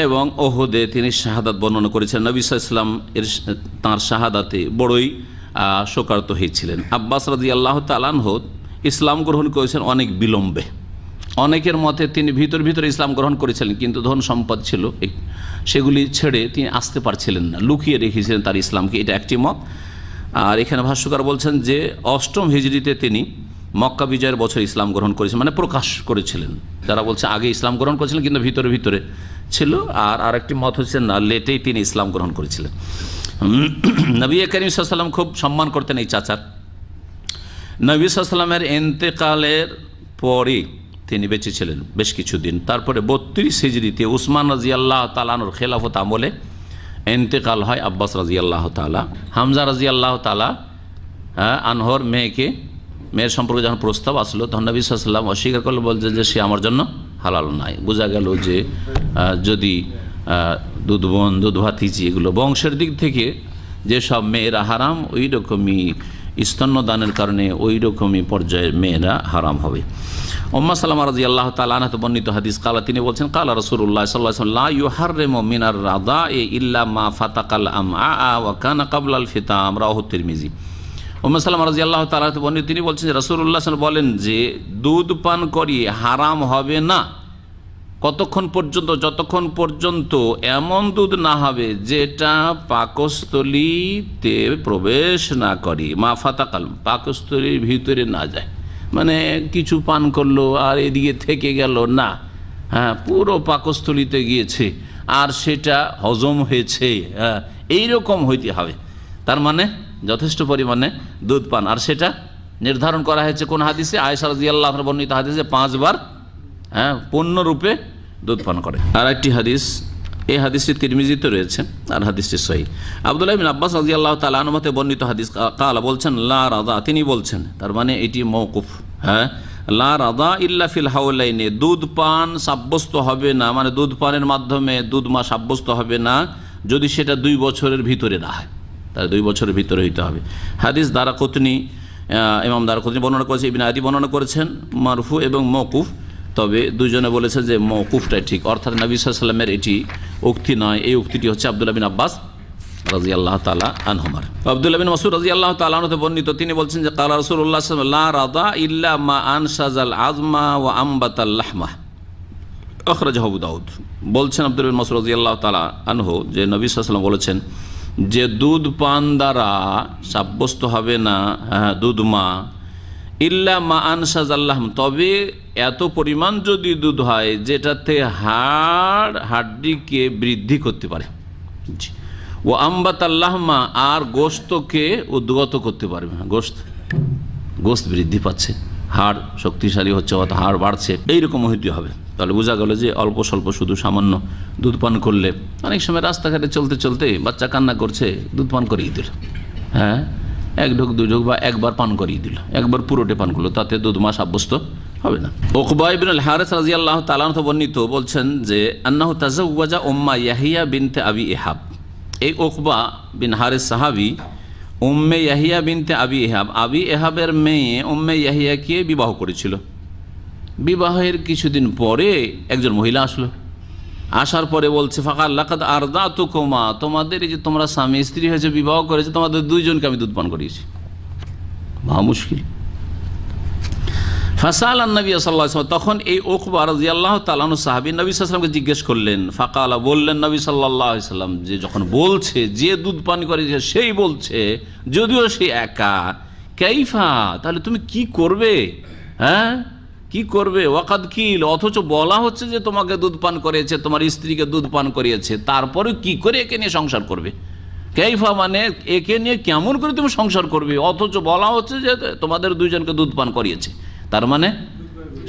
এবং ওহদে তিনি শাহাদাত বর্ণনা করেছেন। নবী সাল্লাল্লাহু আলাইহি ওয়াসাল্লাম এর তাঁর শাহাদাতে বড়ই শোকার্ত হয়েছিলেন। আব্বাস রাদিয়াল্লাহু তাআলা আনহু ইসলাম গ্রহণ করেছেন অনেক বিলম্বে। অনেকের মতে তিনি ভিতরে ইসলাম গ্রহণ করেছিলেন, কিন্তু ধন সম্পদ ছিল, সেগুলি ছেড়ে তিনি আসতে পারছিলেন না, লুকিয়ে রেখেছিলেন তার ইসলামকে, এটা একটি মত। আর এখানে ভাষ্যকার বলছেন যে 8ম হিজরিতে তিনি মক্কা বিজয়ের বছর ইসলাম গ্রহণ করেছিলেন, মানে প্রকাশ করেছিলেন। যারা বলছে আগে ইসলাম গ্রহণ করেছিলেন কিন্তু ভিতরে ছিল, আর আরেকটি মত হচ্ছে না, লেটেই তিনি ইসলাম গ্রহণ করেছিলেন। নবী করিম সাল্লাল্লাহু আলাইহি ওয়াসাল্লাম খুব সম্মান করতেন এই চাচার। নবী সাল্লাল্লাহু আলাইহি ওয়াসাল্লামের ইন্তেকালের পরে তিনি বেঁচে ছিলেন বেশ কিছুদিন। তারপরে 32 হিজরিতে উসমান রাদিয়াল্লাহু তাআলা আনহুর খেলাফত আমলে ইন্তেকাল হয় আব্বাস রাদিয়াল্লাহু তাআলা। হামজা রাদিয়াল্লাহু তাআলা আনহর মেয়ের সম্পর্কে যখন প্রস্তাব আসলো, তখন নবী সাল্লাল্লাহু আলাইহি ওয়াসাল্লাম অস্বীকার করলে বলছেন যে সে আমার জন্য হালাল নাই। বোঝা গেল যে যদি দুধ বোন, দুধ ভাতিজি এগুলো বংশের দিক থেকে যেসব মেয়েরা হারাম, ওই রকমই স্তন্যদানের কারণে ওই রকমই পর্যায়ের মেয়েরা হারাম হবে। উম্মে সালামা রাদিয়াল্লাহু তাআলা আনহা বর্ণিত হাদিস, কালা তিনি বলছেন, কালা রাসূলুল্লাহ সাল্লাল্লাহু আলাইহি ওয়াসাল্লাম লা ইউহাররিমু মিনার রাদা'i ইল্লা মা ফাতাকাল আমআ ওয়া কানা ক্বাবলাল ফিতাম, রাওয়াহু তিরমিজি। উম্মে সালামা রাদিয়াল্লাহু তাআলা বর্ণিত তিনি বলছেন যে রাসূলুল্লাহ সাল্লাল্লাহু আলাইহি ওয়াসাল্লাম বলেন যে দুধ পান করিয়ে হারাম হবে না কতক্ষণ পর্যন্ত, যতক্ষণ পর্যন্ত এমন দুধ না হবে যেটা পাকস্থলীতে প্রবেশ না করে, মা ফাতাকাল, পাকস্থলীর ভিতরে না যায়, মানে কিছু পান করলো আর এদিকে থেকে গেল না, হ্যাঁ পুরো পাকস্থলীতে গিয়েছে আর সেটা হজম হয়েছে, হ্যাঁ এইরকম হইতে হবে। তার মানে যথেষ্ট পরিমাণে দুধ পান, আর সেটা নির্ধারণ করা হয়েছে কোন হাদিসে? আয়েশা রাদিয়াল্লাহু আনহা বর্ণিত হাদিসে 5 বার পূর্ণরূপে দুধ পান করে। আর একটি হাদিস, এই হাদিসটি তিরমিজিতে রয়েছে আর হাদিসটি সহিহ। আব্দুল্লাহ ইবনে আব্বাস রাদিয়াল্লাহু তাআলা আনহুতে বর্ণিত হাদিস, কালা বলছেন লা রাদা, তিনি বলছেন, তার মানে এটি মওকুফ, হ্যাঁ লা রাদা ইল্লা ফিল হাওলাইনে, দুধ পান সাব্যস্ত হবে না, মানে দুধ পানের মাধ্যমে দুধ মা সাব্যস্ত হবে না যদি সেটা 2 বছরের ভিতরে না হয়, তাহলে 2 বছরের ভিতরে হইতে হবে। হাদিস দারাকুতনি, ইমাম দারাকুতনি বর্ণনা করেছে, ইবনে আদি বর্ণনা করেছেন মারফু এবং মওকুফ, তবে দুজনে বলেছে যে মওকুফটাই ঠিক, অর্থাৎ নবী সাল্লাল্লাহু আলাইহি ওয়াসাল্লামের এটি উক্তি নয়, এই উক্তিটি হচ্ছে আব্দুল্লাহ বিন আব্বাস রাদিয়াল্লাহু তাআলা আনহুমার। আব্দুল্লাহ বিন মাসউদ রাদিয়াল্লাহু তাআলা আনহু বর্ণিত, তিনি বলছেন যে ক্বালা রাসূলুল্লাহ সাল্লাল্লাহু আলাইহি ওয়াসাল্লাম লা রাদা ইল্লা মা আনশাজাল আযমা ওয়া আমবাতাল লাহমা, আখরাজাহু আবু দাউদ। বলছেন আব্দুল্লাহ বিন মাসউদ রাদিয়াল্লাহু তাআলা আনহু যে নবী সাল্লাল্লাহু আলাইহি ওয়াসাল্লাম বলেছেন যে দুধ পান দ্বারা সাব্যস্ত হবে না দুধ মা, ইল্লা মা আনশাজাল্লাহম, তবে এত পরিমাণ যদি দুধ হয় যেটাতে হাড্ডিকে বৃদ্ধি করতে পারে, ও আমবাতাল্লাহমা, আর গোশতকে উদ্গত করতে পারবে, গোশত বৃদ্ধি পাচ্ছে, হাড় শক্তিশালী হচ্ছে, অর্থাৎ হাড় বাড়ছে, এইরকম হইতে হবে। তাহলে বোঝা গেল যে অল্প স্বল্প শুধু সামান্য দুধ পান করলে, অনেক সময় রাস্তাঘাটে চলতে চলতে বাচ্চা কান্না করছে, দুধ পান করিয়ে দিল, হ্যাঁ 1 ঢোক 2 ঢোক বা একবার পান করিয়ে দিল, একবার পুরোটে পান করলো, তাতে দুধ মা সাব্যস্ত হবে না। উকবা ইবনে আল হারিস রাদিয়াল্লাহু তাআলা আনহু বর্ণিত, বলছেন যে আন্নাহু তাযাওয়াজা উম্মা ইয়াহিয়া বিনতে আবি ইহাব, এই উকবা বিন হারিস সাহাবী উম্মে ইয়াহিয়া বিনতে আবি ইহাব, আবি ইহাবের মেয়ে উম্মে ইয়াহিয়াকে বিবাহ করেছিল। বিবাহের কিছুদিন পরে একজন মহিলা আসলো, আসার পরে বলছে ফাকাল লাকাদ আরদাতুকুমা, তোমাদের এই যে তোমরা স্বামী স্ত্রী হয়েছে, বিবাহ করেছে, তোমাদের 2 জনকে আমি দুধ পান করিয়েছি। মহা মুশকিল। ফাসাল নবী সাল্লাল্লাহু আলাইহি ওয়াসাল্লাম, তখন এই উকবা রাদিয়াল্লাহু তাআলা আনহু সাহাবী নবী সাল্লাল্লাহু আলাইহি ওয়াসাল্লামকে জিজ্ঞেস করলেন, ফাকালা, বললেন নবী সাল্লাল্লাহু আলাইহি ওয়াসাল্লাম, যে যখন বলছে যে দুধ পান করেছে সেই বলছে, যদিও সে একা, কাইফা, তাহলে তুমি কি করবে, হ্যাঁ কি করবে, ওয়াকাদ কিল, অথচ বলা হচ্ছে যে তোমাকে দুধ পান করিয়েছে, তোমার স্ত্রীকে দুধ পান করিয়েছে, তারপরে কি করে একে নিয়ে সংসার করবে? কাইফা মানে একে নিয়ে কেমন করে তুমি সংসার করবে, অথচ বলা হচ্ছে যে তোমাদের 2 জনকে দুধ পান করিয়েছে, তার মানে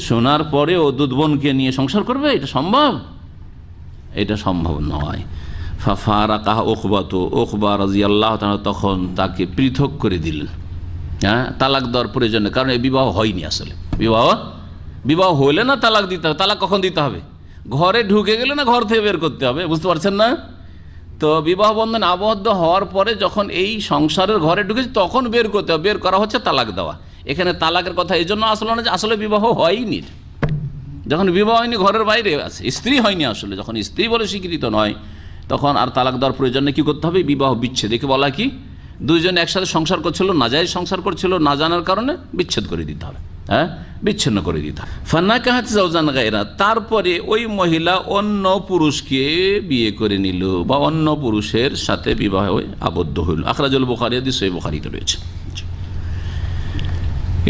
শোনার পরে ও দুধ বোনকে নিয়ে সংসার করবে? এটা সম্ভব? এটা সম্ভব নয়। ফাফারাকাহ উকবা, তো উকবা রাদিয়াল্লাহু তাআলা তখন তাকে পৃথক করে দিলেন, হ্যাঁ তালাক দেওয়ার প্রয়োজনে, কারণ এই বিবাহ হয়নি আসলে, বিবাহ হইলে না তালাক দিতে হবে। তালাক কখন দিতে হবে? ঘরে ঢুকে গেলে না ঘর থেকে বের করতে হবে, বুঝতে পারছেন না? তো বিবাহ বন্ধন আবদ্ধ হওয়ার পরে যখন এই সংসারের ঘরে ঢুকেছে তখন বের করতে হবে, বের করা হচ্ছে তালাক দেওয়া। এখানে তালাকের কথা এই জন্য আসলো না যে আসলে বিবাহ হয়নি, যখন বিবাহ হয়নি ঘরের বাইরে আছে, স্ত্রী হয়নি আসলে, যখন স্ত্রী বলে স্বীকৃত নয় তখন আর তালাক দেওয়ার প্রয়োজনে কি করতে হবে? বিবাহ বিচ্ছেদ। একে বলা কি? 2 জন একসাথে সংসার করছিল, নাজায়েজ সংসার করছিল, না জানার কারণে বিচ্ছেদ করে দিতে হবে, হ্যাঁ বিচ্ছিন্ন করে দিতে হবে। ফান্নাকাহাত জাওজান গায়রা, তারপরে ওই মহিলা অন্য পুরুষকে বিয়ে করে নিল বা অন্য পুরুষের সাথে বিবাহ আবদ্ধ হইল। আখরাজুল বুখারী, হাদিস সহিহ বুখারীতে রয়েছে।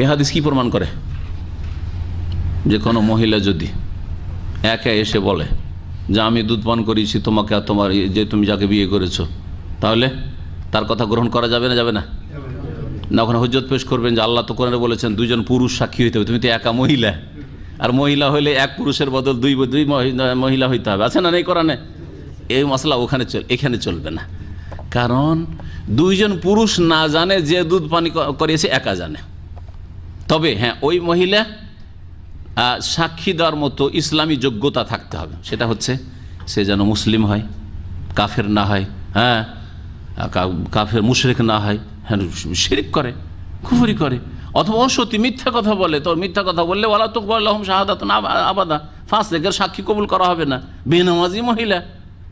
এই হাদিস কি প্রমাণ করে? যে কোনো মহিলা যদি একা এসে বলে যে আমি দুধ পান করিয়েছি তোমাকে আর তোমার যে তুমি যাকে বিয়ে করেছো, তাহলে তার কথা গ্রহণ করা যাবে না? যাবে না? না, ওখানে হুজ্জত পেশ করবেন যে আল্লাহ তো কোরআনে বলেছেন 2 জন পুরুষ সাক্ষী হইতে হবে, তুমি তো একা মহিলা, আর মহিলা হইলে 1 পুরুষের বদল 2 মহিলা হইতে হবে, আছে না নেই কোরআনে? এই মশলা এখানে চলবে না, কারণ 2 জন পুরুষ না জানে যে দুধ পানি করিয়েছে, একা জানে। তবে হ্যাঁ ওই মহিলা সাক্ষী দেওয়ার মতো ইসলামী যোগ্যতা থাকতে হবে। সেটা হচ্ছে সে যেন মুসলিম হয়, কাফের না হয়, হ্যাঁ কাফের মুশরিক না হয়, হ্যাঁ শিরক করে, কুফরি করে, অথবা অসতী মিথ্যা কথা বলে। তো মিথ্যা কথা বললে ওয়ালা তুকবালু লাহুম শাহাদাতুন আবাদা, ফাসিকের সাক্ষী কবুল করা হবে না। বেনামাজি মহিলা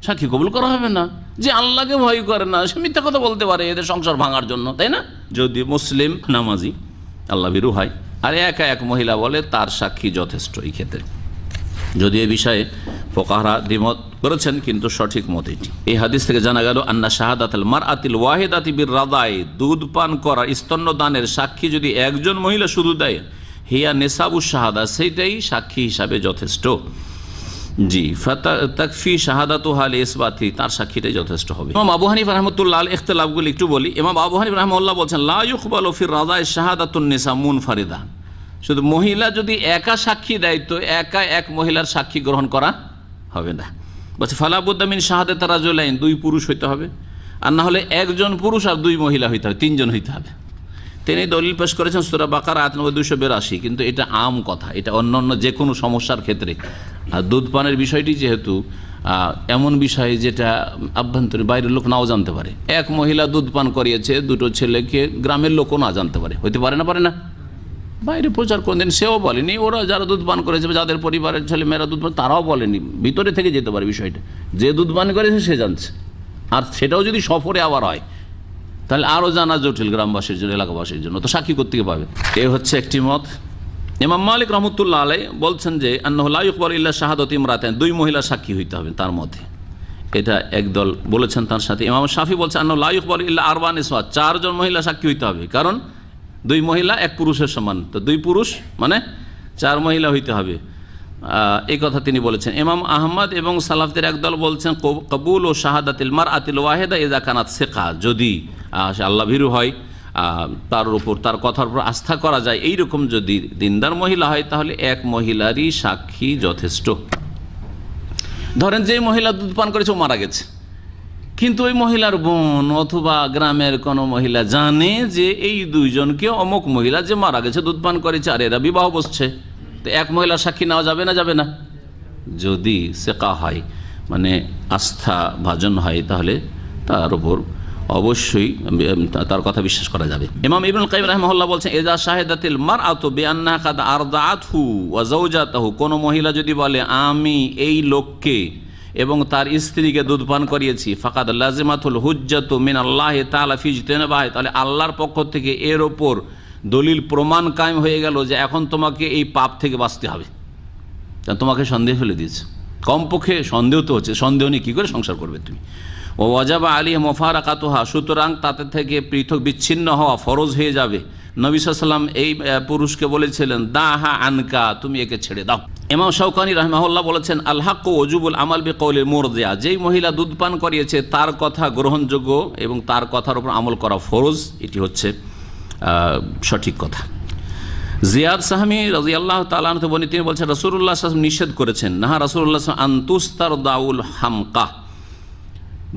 সাক্ষী কবুল করা হবে না। যে আল্লাহকে ভয় করে না সে মিথ্যা কথা বলতে পারে এদের সংসার ভাঙার জন্য, তাই না? যদি মুসলিম নামাজি আল্লাহ ভীরু হয় আর একা এক মহিলা বলে, তার সাক্ষী যথেষ্ট এই ক্ষেত্রে। যদি এই বিষয়ে ফুকাহারা দ্বিমত করেছেন, কিন্তু সঠিক মত এটি। এই হাদিস থেকে জানা গেল আন্না শাহাদাতুল মারআতিল ওয়াহিদাতি বির রাদাই, দুধ পান করা স্তন্যদানের সাক্ষী যদি একজন মহিলা শুধু দেয়, হিয়া নেসাবু শাহাদা, সেইটাই সাক্ষী হিসাবে যথেষ্ট। জি, তাকফি শাহাদাতুহা লিইসবাতি, তার সাক্ষীটাই যথেষ্ট হবে। ইমাম আবু হানিফা রাহমাতুল্লাহ আলাইহি ইখতিলাফগুলি একটু বলি। ইমাম আবু হানিফা রাহমাহুল্লাহ বলেন, লা ইউকবালু ফির রাদাই শাহাদাতুন নিসা মুনফারিদা, শুধু মহিলা যদি একা সাক্ষী দেয় তো একা এক মহিলার সাক্ষী গ্রহণ করা হবে না। বলছে ফালা বুদ্দা মিন শাহাদাতি রাজুলাইন, দুই পুরুষ হইতে হবে, আর না হলে একজন পুরুষ আর দুই মহিলা হইতে হবে, তিনজন হইতে হবে। তিনি দলিল পেশ করেছেন সূরা বাকারা আয়াত নম্বর 282, কিন্তু এটা আম কথা, এটা অন্য যে কোনো সমস্যার ক্ষেত্রে। আর দুধ পানের বিষয়টি যেহেতু এমন বিষয় যেটা আভ্যন্তরীণ বাইরের লোক নাও জানতে পারে, এক মহিলা দুধ পান করিয়েছে দুটো ছেলেকে, গ্রামের লোকও না জানতে পারে, হইতে পারে না, পারে না? বাইরে প্রচার কোনদিন সেও বলেনি, ওরা যারা দুধ পান করেছে, যাদের পরিবারের ছেলে মেয়েরা দুধ পান, তারাও বলেনি, ভিতরে থেকে যেতে পারে বিষয়টা। যে দুধ পান করেছে সে জানছে, আর সেটাও যদি সফরে আবার হয় তাহলে আরও জানা জটিল গ্রামবাসীর জন্য, এলাকাবাসীর জন্য। তো সাক্ষী করতে পাবে, এ হচ্ছে একটি মত। ইমাম মালিক রহমতুল্লাহ আলাই বলছেন যে আন্নাহু লা ইউকবালু ইল্লা শাহাদাতু ইমরাতাইন, দুই মহিলা সাক্ষী হইতে হবে তার মধ্যে, এটা একদল বলেছেন। তার সাথে ইমাম শাফি বলছেন আন্নাহু লা ইউকবালু ইল্লা আরবা'a নিসওয়া, চারজন মহিলা সাক্ষী হইতে হবে, কারণ দুই মহিলা এক পুরুষের সমান, তো দুই পুরুষ মানে চার মহিলা হইতে হবে, এই কথা তিনি বলেছেন। ইমাম আহমদ এবং সালাফদের একদল বলছেন কবুল ও শাহাদাতিল মারআতিল ওয়াহিদা ইযা কানাত সিকা, যদি সে আল্লাহ ভীরু হয়, তার উপর তার কথার উপর আস্থা করা যায়, এইরকম যদি দিনদার মহিলা হয় তাহলে এক মহিলারই সাক্ষী যথেষ্ট। ধরেন যে মহিলা দুধ পান করেছে ও মারা গেছে, কিন্তু ওই মহিলার বোন অথবা গ্রামের কোনো মহিলা জানে যে এই দুইজনকে অমুক মহিলা যে মারা গেছে দুধ পান করেছে আর এরা বিবাহ বসছে, তো এক মহিলার সাক্ষী নেওয়া যাবে না? যাবে না। যদি সেকা হয় মানে আস্থা ভাজন হয় তাহলে তার উপর অবশ্যই তার কথা বিশ্বাস করা যাবে। ইমাম ইবনুল কাইয়িম রাহিমাহুল্লাহ বলছেন ইজা শাহাদাতিল মারআতু বিআন্নাহা কাদ আরদাআতহু ওয়া যাওজাতাহু, কোন মহিলা যদি বলে আমি এই লোককে এবং তার স্ত্রীকে দুধ পান করিয়েছি, ফাকাদ লাজিমাতুল হুজ্জাতু মিনাল্লাহি তাআলা ফি ইজতিনাবিহি, তাহলে আল্লাহর পক্ষ থেকে এর ওপর দলিল প্রমাণ কায়েম হয়ে গেল যে এখন তোমাকে এই পাপ থেকে বাঁচতে হবে, তোমাকে সন্দেহ ফেলে দিয়েছে, কমপক্ষে সন্দেহ তো হচ্ছে, সন্দেহ নিয়ে কী করে সংসার করবে তুমি। ও ওয়াজাবা আলাইহি মুফারাকাতুহা, সুতরাং তাতে থেকে পৃথক বিচ্ছিন্ন হওয়া ফরজ হয়ে যাবে। নবী সাল্লাল্লাহু আলাইহি ওয়াসাল্লাম এই পুরুষকে বলেছিলেন দাহা আনকা, তুমি একে ছেড়ে দাও। ইমাম শাওকানি রাহিমাহুল্লাহ বলেছেন আল হাক্কু ওয়াজুবুল আমাল বিকৌলিল মুরদিয়া, যেই মহিলা দুধ পান করিয়েছে তার কথা গ্রহণযোগ্য এবং তার কথার উপর আমল করা ফরজ, এটি হচ্ছে সঠিক কথা। জিয়াদ সাহমি রাদিয়াল্লাহু তাআলা আনহু বলেন, তিনি বলছেন রাসূলুল্লাহ সাল্লাল্লাহু আলাইহি ওয়াসাল্লাম নিষেধ করেছেন, নাহা রাসূলুল্লাহ সাল্লাল্লাহু আলাইহি ওয়াসাল্লাম আনতুস্তার দাউল হামকা,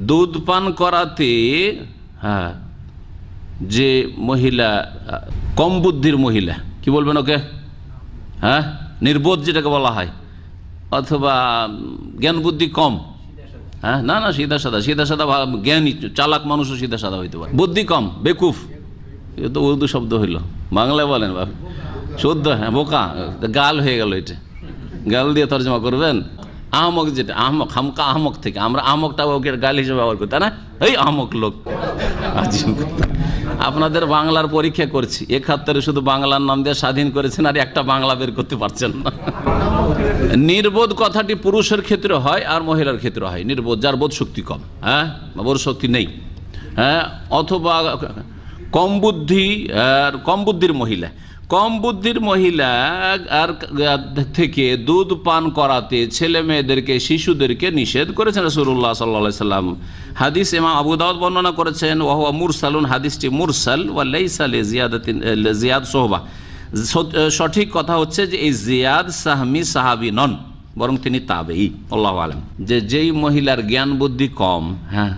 দুধ পান করাতে যে মহিলা কম বুদ্ধির মহিলা, কি বলবেন ওকে, হ্যাঁ নির্বোধ যেটাকে বলা হয়, অথবা জ্ঞান বুদ্ধি কম, হ্যাঁ না না সিধা সাদা, সিধা সাদা জ্ঞানী চালাক মানুষও সিধা সাদা হইতে পারে, বুদ্ধি কম বেকুফ, এ তো উর্দু শব্দ হইল, বাংলায় বলেন বাপ শুদ্ধ, হ্যাঁ বোকা, গাল হয়ে গেল, এটা গাল দিয়ে তর্জমা করবেন। আহমক যেটা আহমক, হামকা আহমক থেকে আমরা আহমকটা ওকে গাল হিসেবে ব্যবহার করি, তাই না, এই আহমক লোক। আপনাদের বাংলার পরীক্ষা করছি, ৭১ শুধু বাংলার নাম দিয়ে স্বাধীন করেছেন আর একটা বাংলা বের করতে পারছেন না। নির্বোধ কথাটি পুরুষের ক্ষেত্রে হয় আর মহিলার ক্ষেত্রে হয়, নির্বোধ যার বোধ শক্তি কম, হ্যাঁ বোধ শক্তি নেই, হ্যাঁ, অথবা কম বুদ্ধি আর কম বুদ্ধির মহিলা, কম বুদ্ধির মহিলা আর থেকে দুধ পান করাতে ছেলে মেয়েদেরকে শিশুদেরকে নিষেধ করেছেন রাসূলুল্লাহ সাল্লাল্লাহু আলাইহি ওয়াসাল্লাম। হাদিস ইমাম আবু দাউদ বর্ণনা করেছেন ওয়া হুয়া মুরসালুন, হাদিসটি মুরসাল, ওয়া লাইসা লিজিয়াদ সোহবা, সঠিক কথা হচ্ছে যে এই জিয়াদ সাহমি সাহাবী নন, বরং তিনি তাবেঈ, আল্লাহু আলাম। যেই মহিলার জ্ঞান বুদ্ধি কম, হ্যাঁ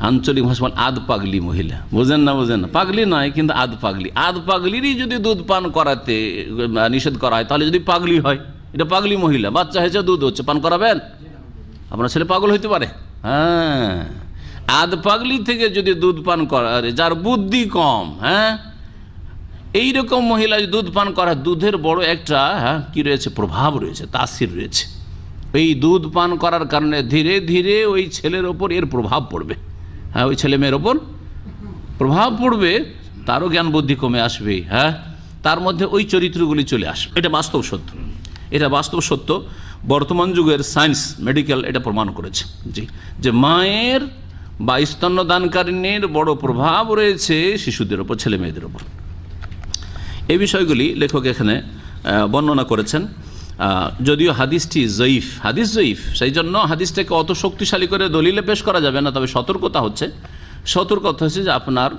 আঞ্চলিক ভাষা আধ পাগলি মহিলা, বোঝেন না? বোঝেন না? পাগলি নয়, কিন্তু আধ পাগলি। আধ পাগলিরই যদি দুধ পান করাতে নিষেধ করা হয়, তাহলে যদি পাগলি হয়, এটা পাগলি মহিলা, বাচ্চা হয়েছে, দুধ হচ্ছে, পান করাবেন? আপনার ছেলে পাগল হইতে পারে। হ্যাঁ, আধ পাগলি থেকে যদি দুধ পান করা, যার বুদ্ধি কম, হ্যাঁ, এইরকম মহিলা দুধ পান করা, দুধের বড় একটা কি রয়েছে, প্রভাব রয়েছে, তাসির রয়েছে। এই দুধ পান করার কারণে ধীরে ধীরে ওই ছেলের ওপর এর প্রভাব পড়বে। হ্যাঁ, ওই ছেলে মেয়ের ওপর প্রভাব পড়বে, তারও জ্ঞান বুদ্ধি কমে আসবে। হ্যাঁ, তার মধ্যে ওই চরিত্রগুলি চলে আসবে। এটা বাস্তব সত্য, এটা বাস্তব সত্য। বর্তমান যুগের সায়েন্স, মেডিকেল এটা প্রমাণ করেছে যে মায়ের বা স্তন্যদানকারিণীর বড় প্রভাব রয়েছে শিশুদের ওপর, ছেলে মেয়েদের ওপর। এই বিষয়গুলি লেখক এখানে বর্ণনা করেছেন। যদিও হাদিসটি জয়ীফ, হাদিস জয়ীফ, সেই জন্য হাদিসটাকে অত শক্তিশালী করে দলিলে পেশ করা যাবে না। তবে সতর্কতা হচ্ছে যে আপনার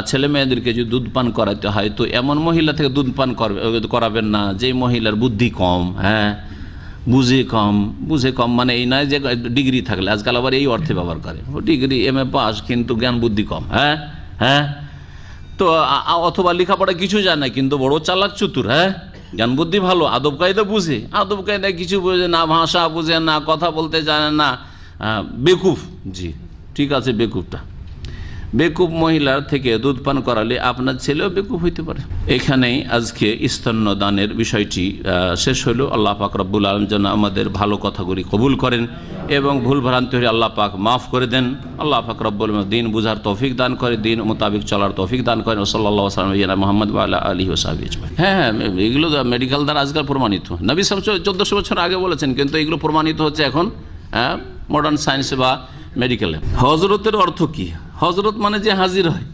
ছেলে মেয়েদেরকে যদি দুধ পান করাতে হয়, তো এমন মহিলা থেকে দুধ পান করাবেন না যে মহিলার বুদ্ধি কম, হ্যাঁ, বুঝে কম মানে এই নয় যে ডিগ্রি থাকলে, আজকাল আবার এই অর্থে ব্যবহার করে, ও ডিগ্রি MA পাস কিন্তু জ্ঞান বুদ্ধি কম। হ্যাঁ হ্যাঁ, তো অথবা লেখাপড়া কিছু জানে না কিন্তু বড় চালাক চতুর, হ্যাঁ, জ্ঞান বুদ্ধি ভালো, আদব কায়দা বুঝে, আদব কায়দা কিছু বুঝে না, ভাষা বুঝে না, কথা বলতে জানে না, বেকুফ। জি ঠিক আছে, বেকুফ মহিলার থেকে দুধ পান করালে আপনার ছেলেও বেকুফ হইতে পারে। এখানেই আজকে স্তন্যদানের বিষয়টি শেষ হলো। আল্লাহ পাক রব্বুল আলামিন যেন আমাদের ভালো কথাগুলি কবুল করেন এবং ভুল ভ্রান্তি হলে আল্লাহ পাক মাফ করে দেন। আল্লাহ পাক রব্বুল আলামিন দিন বুঝার তৌফিক দান করে, দিন মোতাবিক চলার তৌফিক দান করেন। সাল্লাল্লাহু আলাইহি ওয়া সাল্লাম মুহাম্মদ ওয়া আলা আলিহি ওয়া সাহবিহি আজমাইন। হ্যাঁ, এগুলো মেডিকেল দ্বারা আজকাল প্রমাণিত। নবী সাল্লাল্লাহু আলাইহি ওয়াসাল্লাম 1400 বছর আগে বলেছেন, কিন্তু এগুলো প্রমাণিত হচ্ছে এখন মডার্ন সায়েন্স বা মেডিকেলে। হজরতের অর্থ কি? হজরত মানে যে হাজির হয়,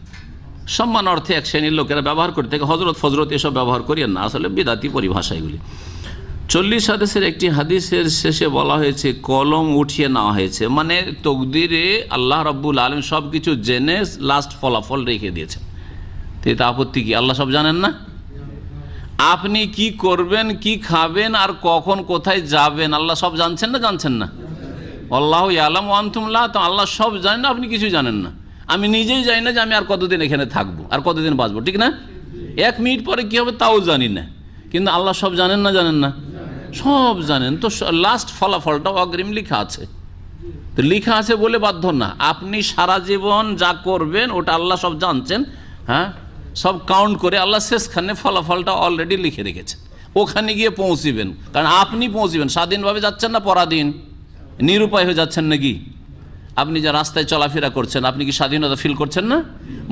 সম্মান অর্থে এক শ্রেণীর লোকেরা ব্যবহার করতে থাকে। হজরত ফজরত এসব ব্যবহার করিয়েন না, আসলে বিদাতি পরিভাষা এগুলি। 40 হাদিসের একটি হাদিসের শেষে বলা হয়েছে কলম উঠিয়ে নেওয়া হয়েছে, মানে তকদিরে আল্লাহ রাব্বুল আলামিন সব কিছু জেনে লাস্ট ফলাফল রেখে দিয়েছেন। তো আপত্তি কি? আল্লাহ সব জানেন না? আপনি কি করবেন, কি খাবেন, আর কখন কোথায় যাবেন, আল্লাহ সব জানছেন না? জানছেন না? আল্লাহু ইয়ালামু ওয়া আনতুম লা, তো আল্লাহ সব জানেন না, আপনি কিছু জানেন না। আমি নিজেই জানি না যে আমি আর কতদিন এখানে থাকবো, আর কতদিন বাঁচবো, ঠিক না? 1 মিনিট পরে কি হবে তাও জানি না, কিন্তু আল্লাহ সব জানেন না? জানেন না? সব জানেন। তো লাস্ট ফলাফলটাও অগ্রিম লেখা আছে, তো লেখা আছে বলে বাধ্য না। আপনি সারা জীবন যা করবেন ওটা আল্লাহ সব জানছেন, হ্যাঁ, সব কাউন্ট করে আল্লাহ শেষখানে ফলাফলটা অলরেডি লিখে রেখেছেন। ওখানে গিয়ে পৌঁছিবেন, কারণ আপনি পৌঁছবেন। স্বাধীনভাবে যাচ্ছেন না পরাধীন, নিরুপায় হয়ে যাচ্ছেন নাকি? আপনি যে রাস্তায় চলাফেরা করছেন, আপনি কি স্বাধীনতা ফিল করছেন না?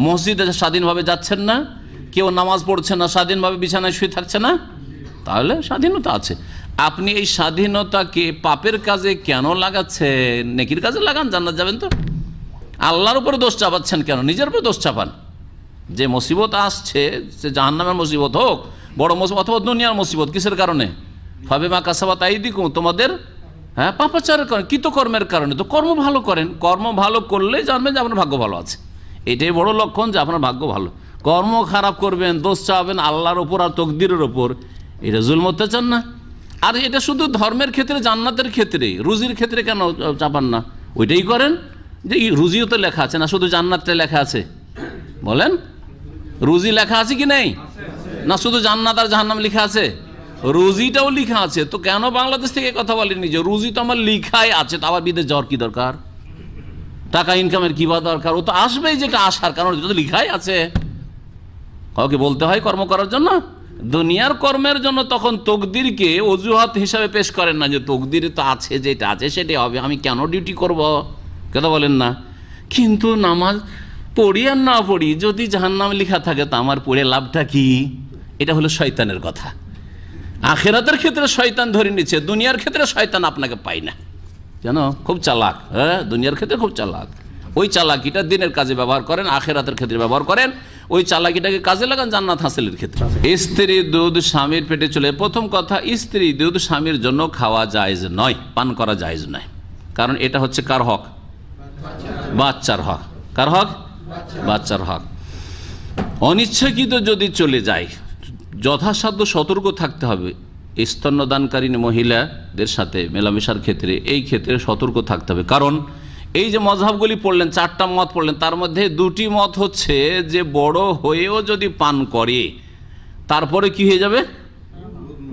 মসজিদে স্বাধীনভাবে যাচ্ছেন না? কেউ নামাজ পড়ছে না, স্বাধীনভাবে বিছানায় শুয়ে থাকছে না? তাহলে স্বাধীনতা আছে। আপনি এই স্বাধীনতাকে পাপের কাজে কেন লাগাচ্ছেন? নেকির কাজে লাগান, জান্নাত যাবেন তো। আল্লাহর উপরে দোষ চাপাচ্ছেন কেন? নিজের উপরে দোষ চাপান। যে মুসিবত আসছে, সে জাহান্নামের মুসিবত হোক, বড় মুসিবত অথবা দুনিয়ার মুসিবত, কিসের কারণে? ফাবিমা কাসাবাত আইদিকুম, তোমাদের পাপাচারের কারণে, কৃতকর্মের কারণে। তো কর্ম ভালো করেন, কর্ম ভালো করলেই জানবেন যে আপনার ভাগ্য ভালো আছে। এটাই বড় লক্ষণ যে আপনার ভাগ্য ভালো। কর্ম খারাপ করবেন, দোষ চাবেন আল্লাহর ওপর আর তকদিরের ওপর, এটা জুলম অত্যাচার না? আর এটা শুধু ধর্মের ক্ষেত্রে, জান্নাতের ক্ষেত্রে, রুজির ক্ষেত্রে কেন চাপান না? ওইটাই করেন যে রুজিও তো লেখা আছে না, শুধু জান্নাতটা লেখা আছে? বলেন, রুজি লেখা আছে কি নেই? না শুধু জান্নাত আর জাহান্নাম লেখা আছে? রুজিটাও লেখা আছে। তো কেন বাংলাদেশ থেকে কথা বলেননি যে রুজি তো আমার লেখাই আছে, তো আবার বিদেশ যাওয়ার কি দরকার? টাকা ইনকামের কি বা দরকার? ও তো আসবেই, যেটা আসার কারণ তো লেখাই আছে। কাউকে বলতে হয় কর্ম করার জন্য? দুনিয়ার কর্মের জন্য তখন তকদিরকে অজুহাত হিসাবে পেশ করেন না, যে তকদির তো আছে, যেটা আছে সেটাই হবে, আমি কেন ডিউটি করব? কথা বলেন না। কিন্তু নামাজ পড়ি আর না পড়ি, যদি জাহান্নাম লেখা থাকে তো আমার পড়ে লাভটা কি? এটা হলো শয়তানের কথা। আখিরাতের ক্ষেত্রে শয়তান ধরে নিচ্ছে, দুনিয়ার ক্ষেত্রে শয়তান আপনাকে পায় না। জানো, খুব চালাক। হ্যাঁ, দুনিয়ার ক্ষেত্রে খুব চালাক। ওই চালাকিটা দিনের কাজে ব্যবহার করেন, আখিরাতের ক্ষেত্রে ব্যবহার করেন। ওই চালাকিটাকে কাজে লাগান জান্নাত হাসিলের ক্ষেত্রে। স্ত্রীর দুধ স্বামীর পেটে চলে, প্রথম কথা, স্ত্রী দুধ স্বামীর জন্য খাওয়া জায়েজ নয়, পান করা জায়েজ নয়। কারণ এটা হচ্ছে কার হক? বাচ্চার হক। কার হক? বাচ্চার হক। অনিচ্ছাকৃত যদি চলে যায়, যথাসাধ্য সতর্ক থাকতে হবে। স্তন্যদানকারী মহিলাদের সাথে মেলামেশার ক্ষেত্রে, এই ক্ষেত্রে সতর্ক থাকতে হবে। কারণ এই যে মযহাবগুলি পড়লেন, 4টা মত পড়লেন, তার মধ্যে 2টি মত হচ্ছে যে বড় হয়েও যদি পান করে তারপরে কি হয়ে যাবে,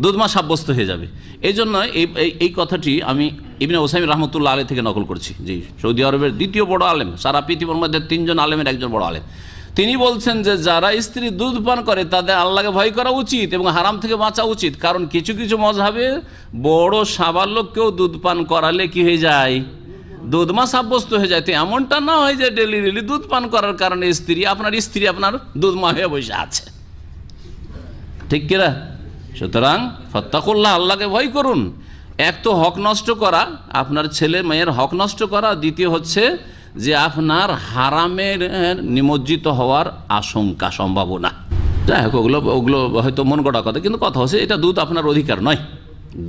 দুধমা সাব্যস্ত হয়ে যাবে। এই জন্য এই কথাটি আমি ইবনে উসাইমিন রাহমাতুল্লাহ আলাইহি থেকে নকল করছি, যে সৌদি আরবের দ্বিতীয় বড় আলেম, সারা পৃথিবীর মধ্যে 3 জন আলেমের একজন বড় আলেম। তিনি বলছেন যে যারা স্ত্রী দুধ পান করে তাদের আল্লাহকে ভয় করা উচিত এবং হারাম থেকে বাঁচা উচিত, কারণ কিছু কিছু মযহাবে বড় সাবালককেও দুধ পান করালে কি হয়ে যায়, দুধমা সাব্যস্ত হয়ে যায়। তো এমনটা না হয় যে ডেলি দুধ পান করার কারণে স্ত্রী আপনার দুধমা হয়ে বসে আছে, ঠিক কিনা? সুতরাং ফাত্তাকুল্লাহ, আল্লাহকে ভয় করুন। এক তো হক নষ্ট করা, আপনার ছেলে মেয়ের হক নষ্ট করা, দ্বিতীয় হচ্ছে যে আপনার হারামের নিমজ্জিত হওয়ার আশঙ্কা, সম্ভাবনা। যাই হোক, ওগুলো হয়তো মন গড়া কথা, কিন্তু কথা হচ্ছে এটা দুধ আপনার অধিকার নয়,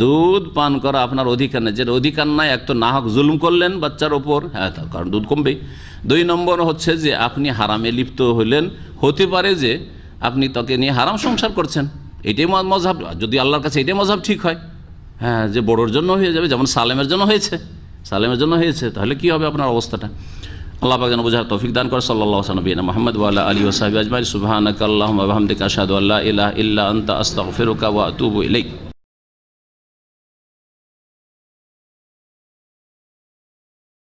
দুধ পান করা আপনার অধিকার নেই। যেটা অধিকার নাই, এক তো না হক জুলুম করলেন বাচ্চার ওপর, হ্যাঁ, কারণ দুধ কমবেই। 2 নম্বর হচ্ছে যে আপনি হারামে লিপ্ত হলেন, হতে পারে যে আপনি তাকে নিয়ে হারাম সংসার করছেন। এটাই মযহাব, যদি আল্লাহর কাছে এটাই মযহাব ঠিক হয়, হ্যাঁ, যে বড়োর জন্য হয়ে যাবে, যেমন সালেমের জন্য হয়েছে, তাহলে কি হবে আপনার অবস্থাটা? আল্লাহ পাক যেন বোঝার তৌফিক দান করে। সাল্লাল্লাহু আলা নবিয়িনা মুহাম্মদ ওয়া আলা আলিহি ওয়া সাহবিহি আজমাইন। সুবহানাকা আল্লাহুম্মা ওয়া বিহামদিকা আশহাদু আল্লা ইলাহা ইল্লা আনতা আস্তাগফিরুকা ওয়া আতুবু ইলাইক।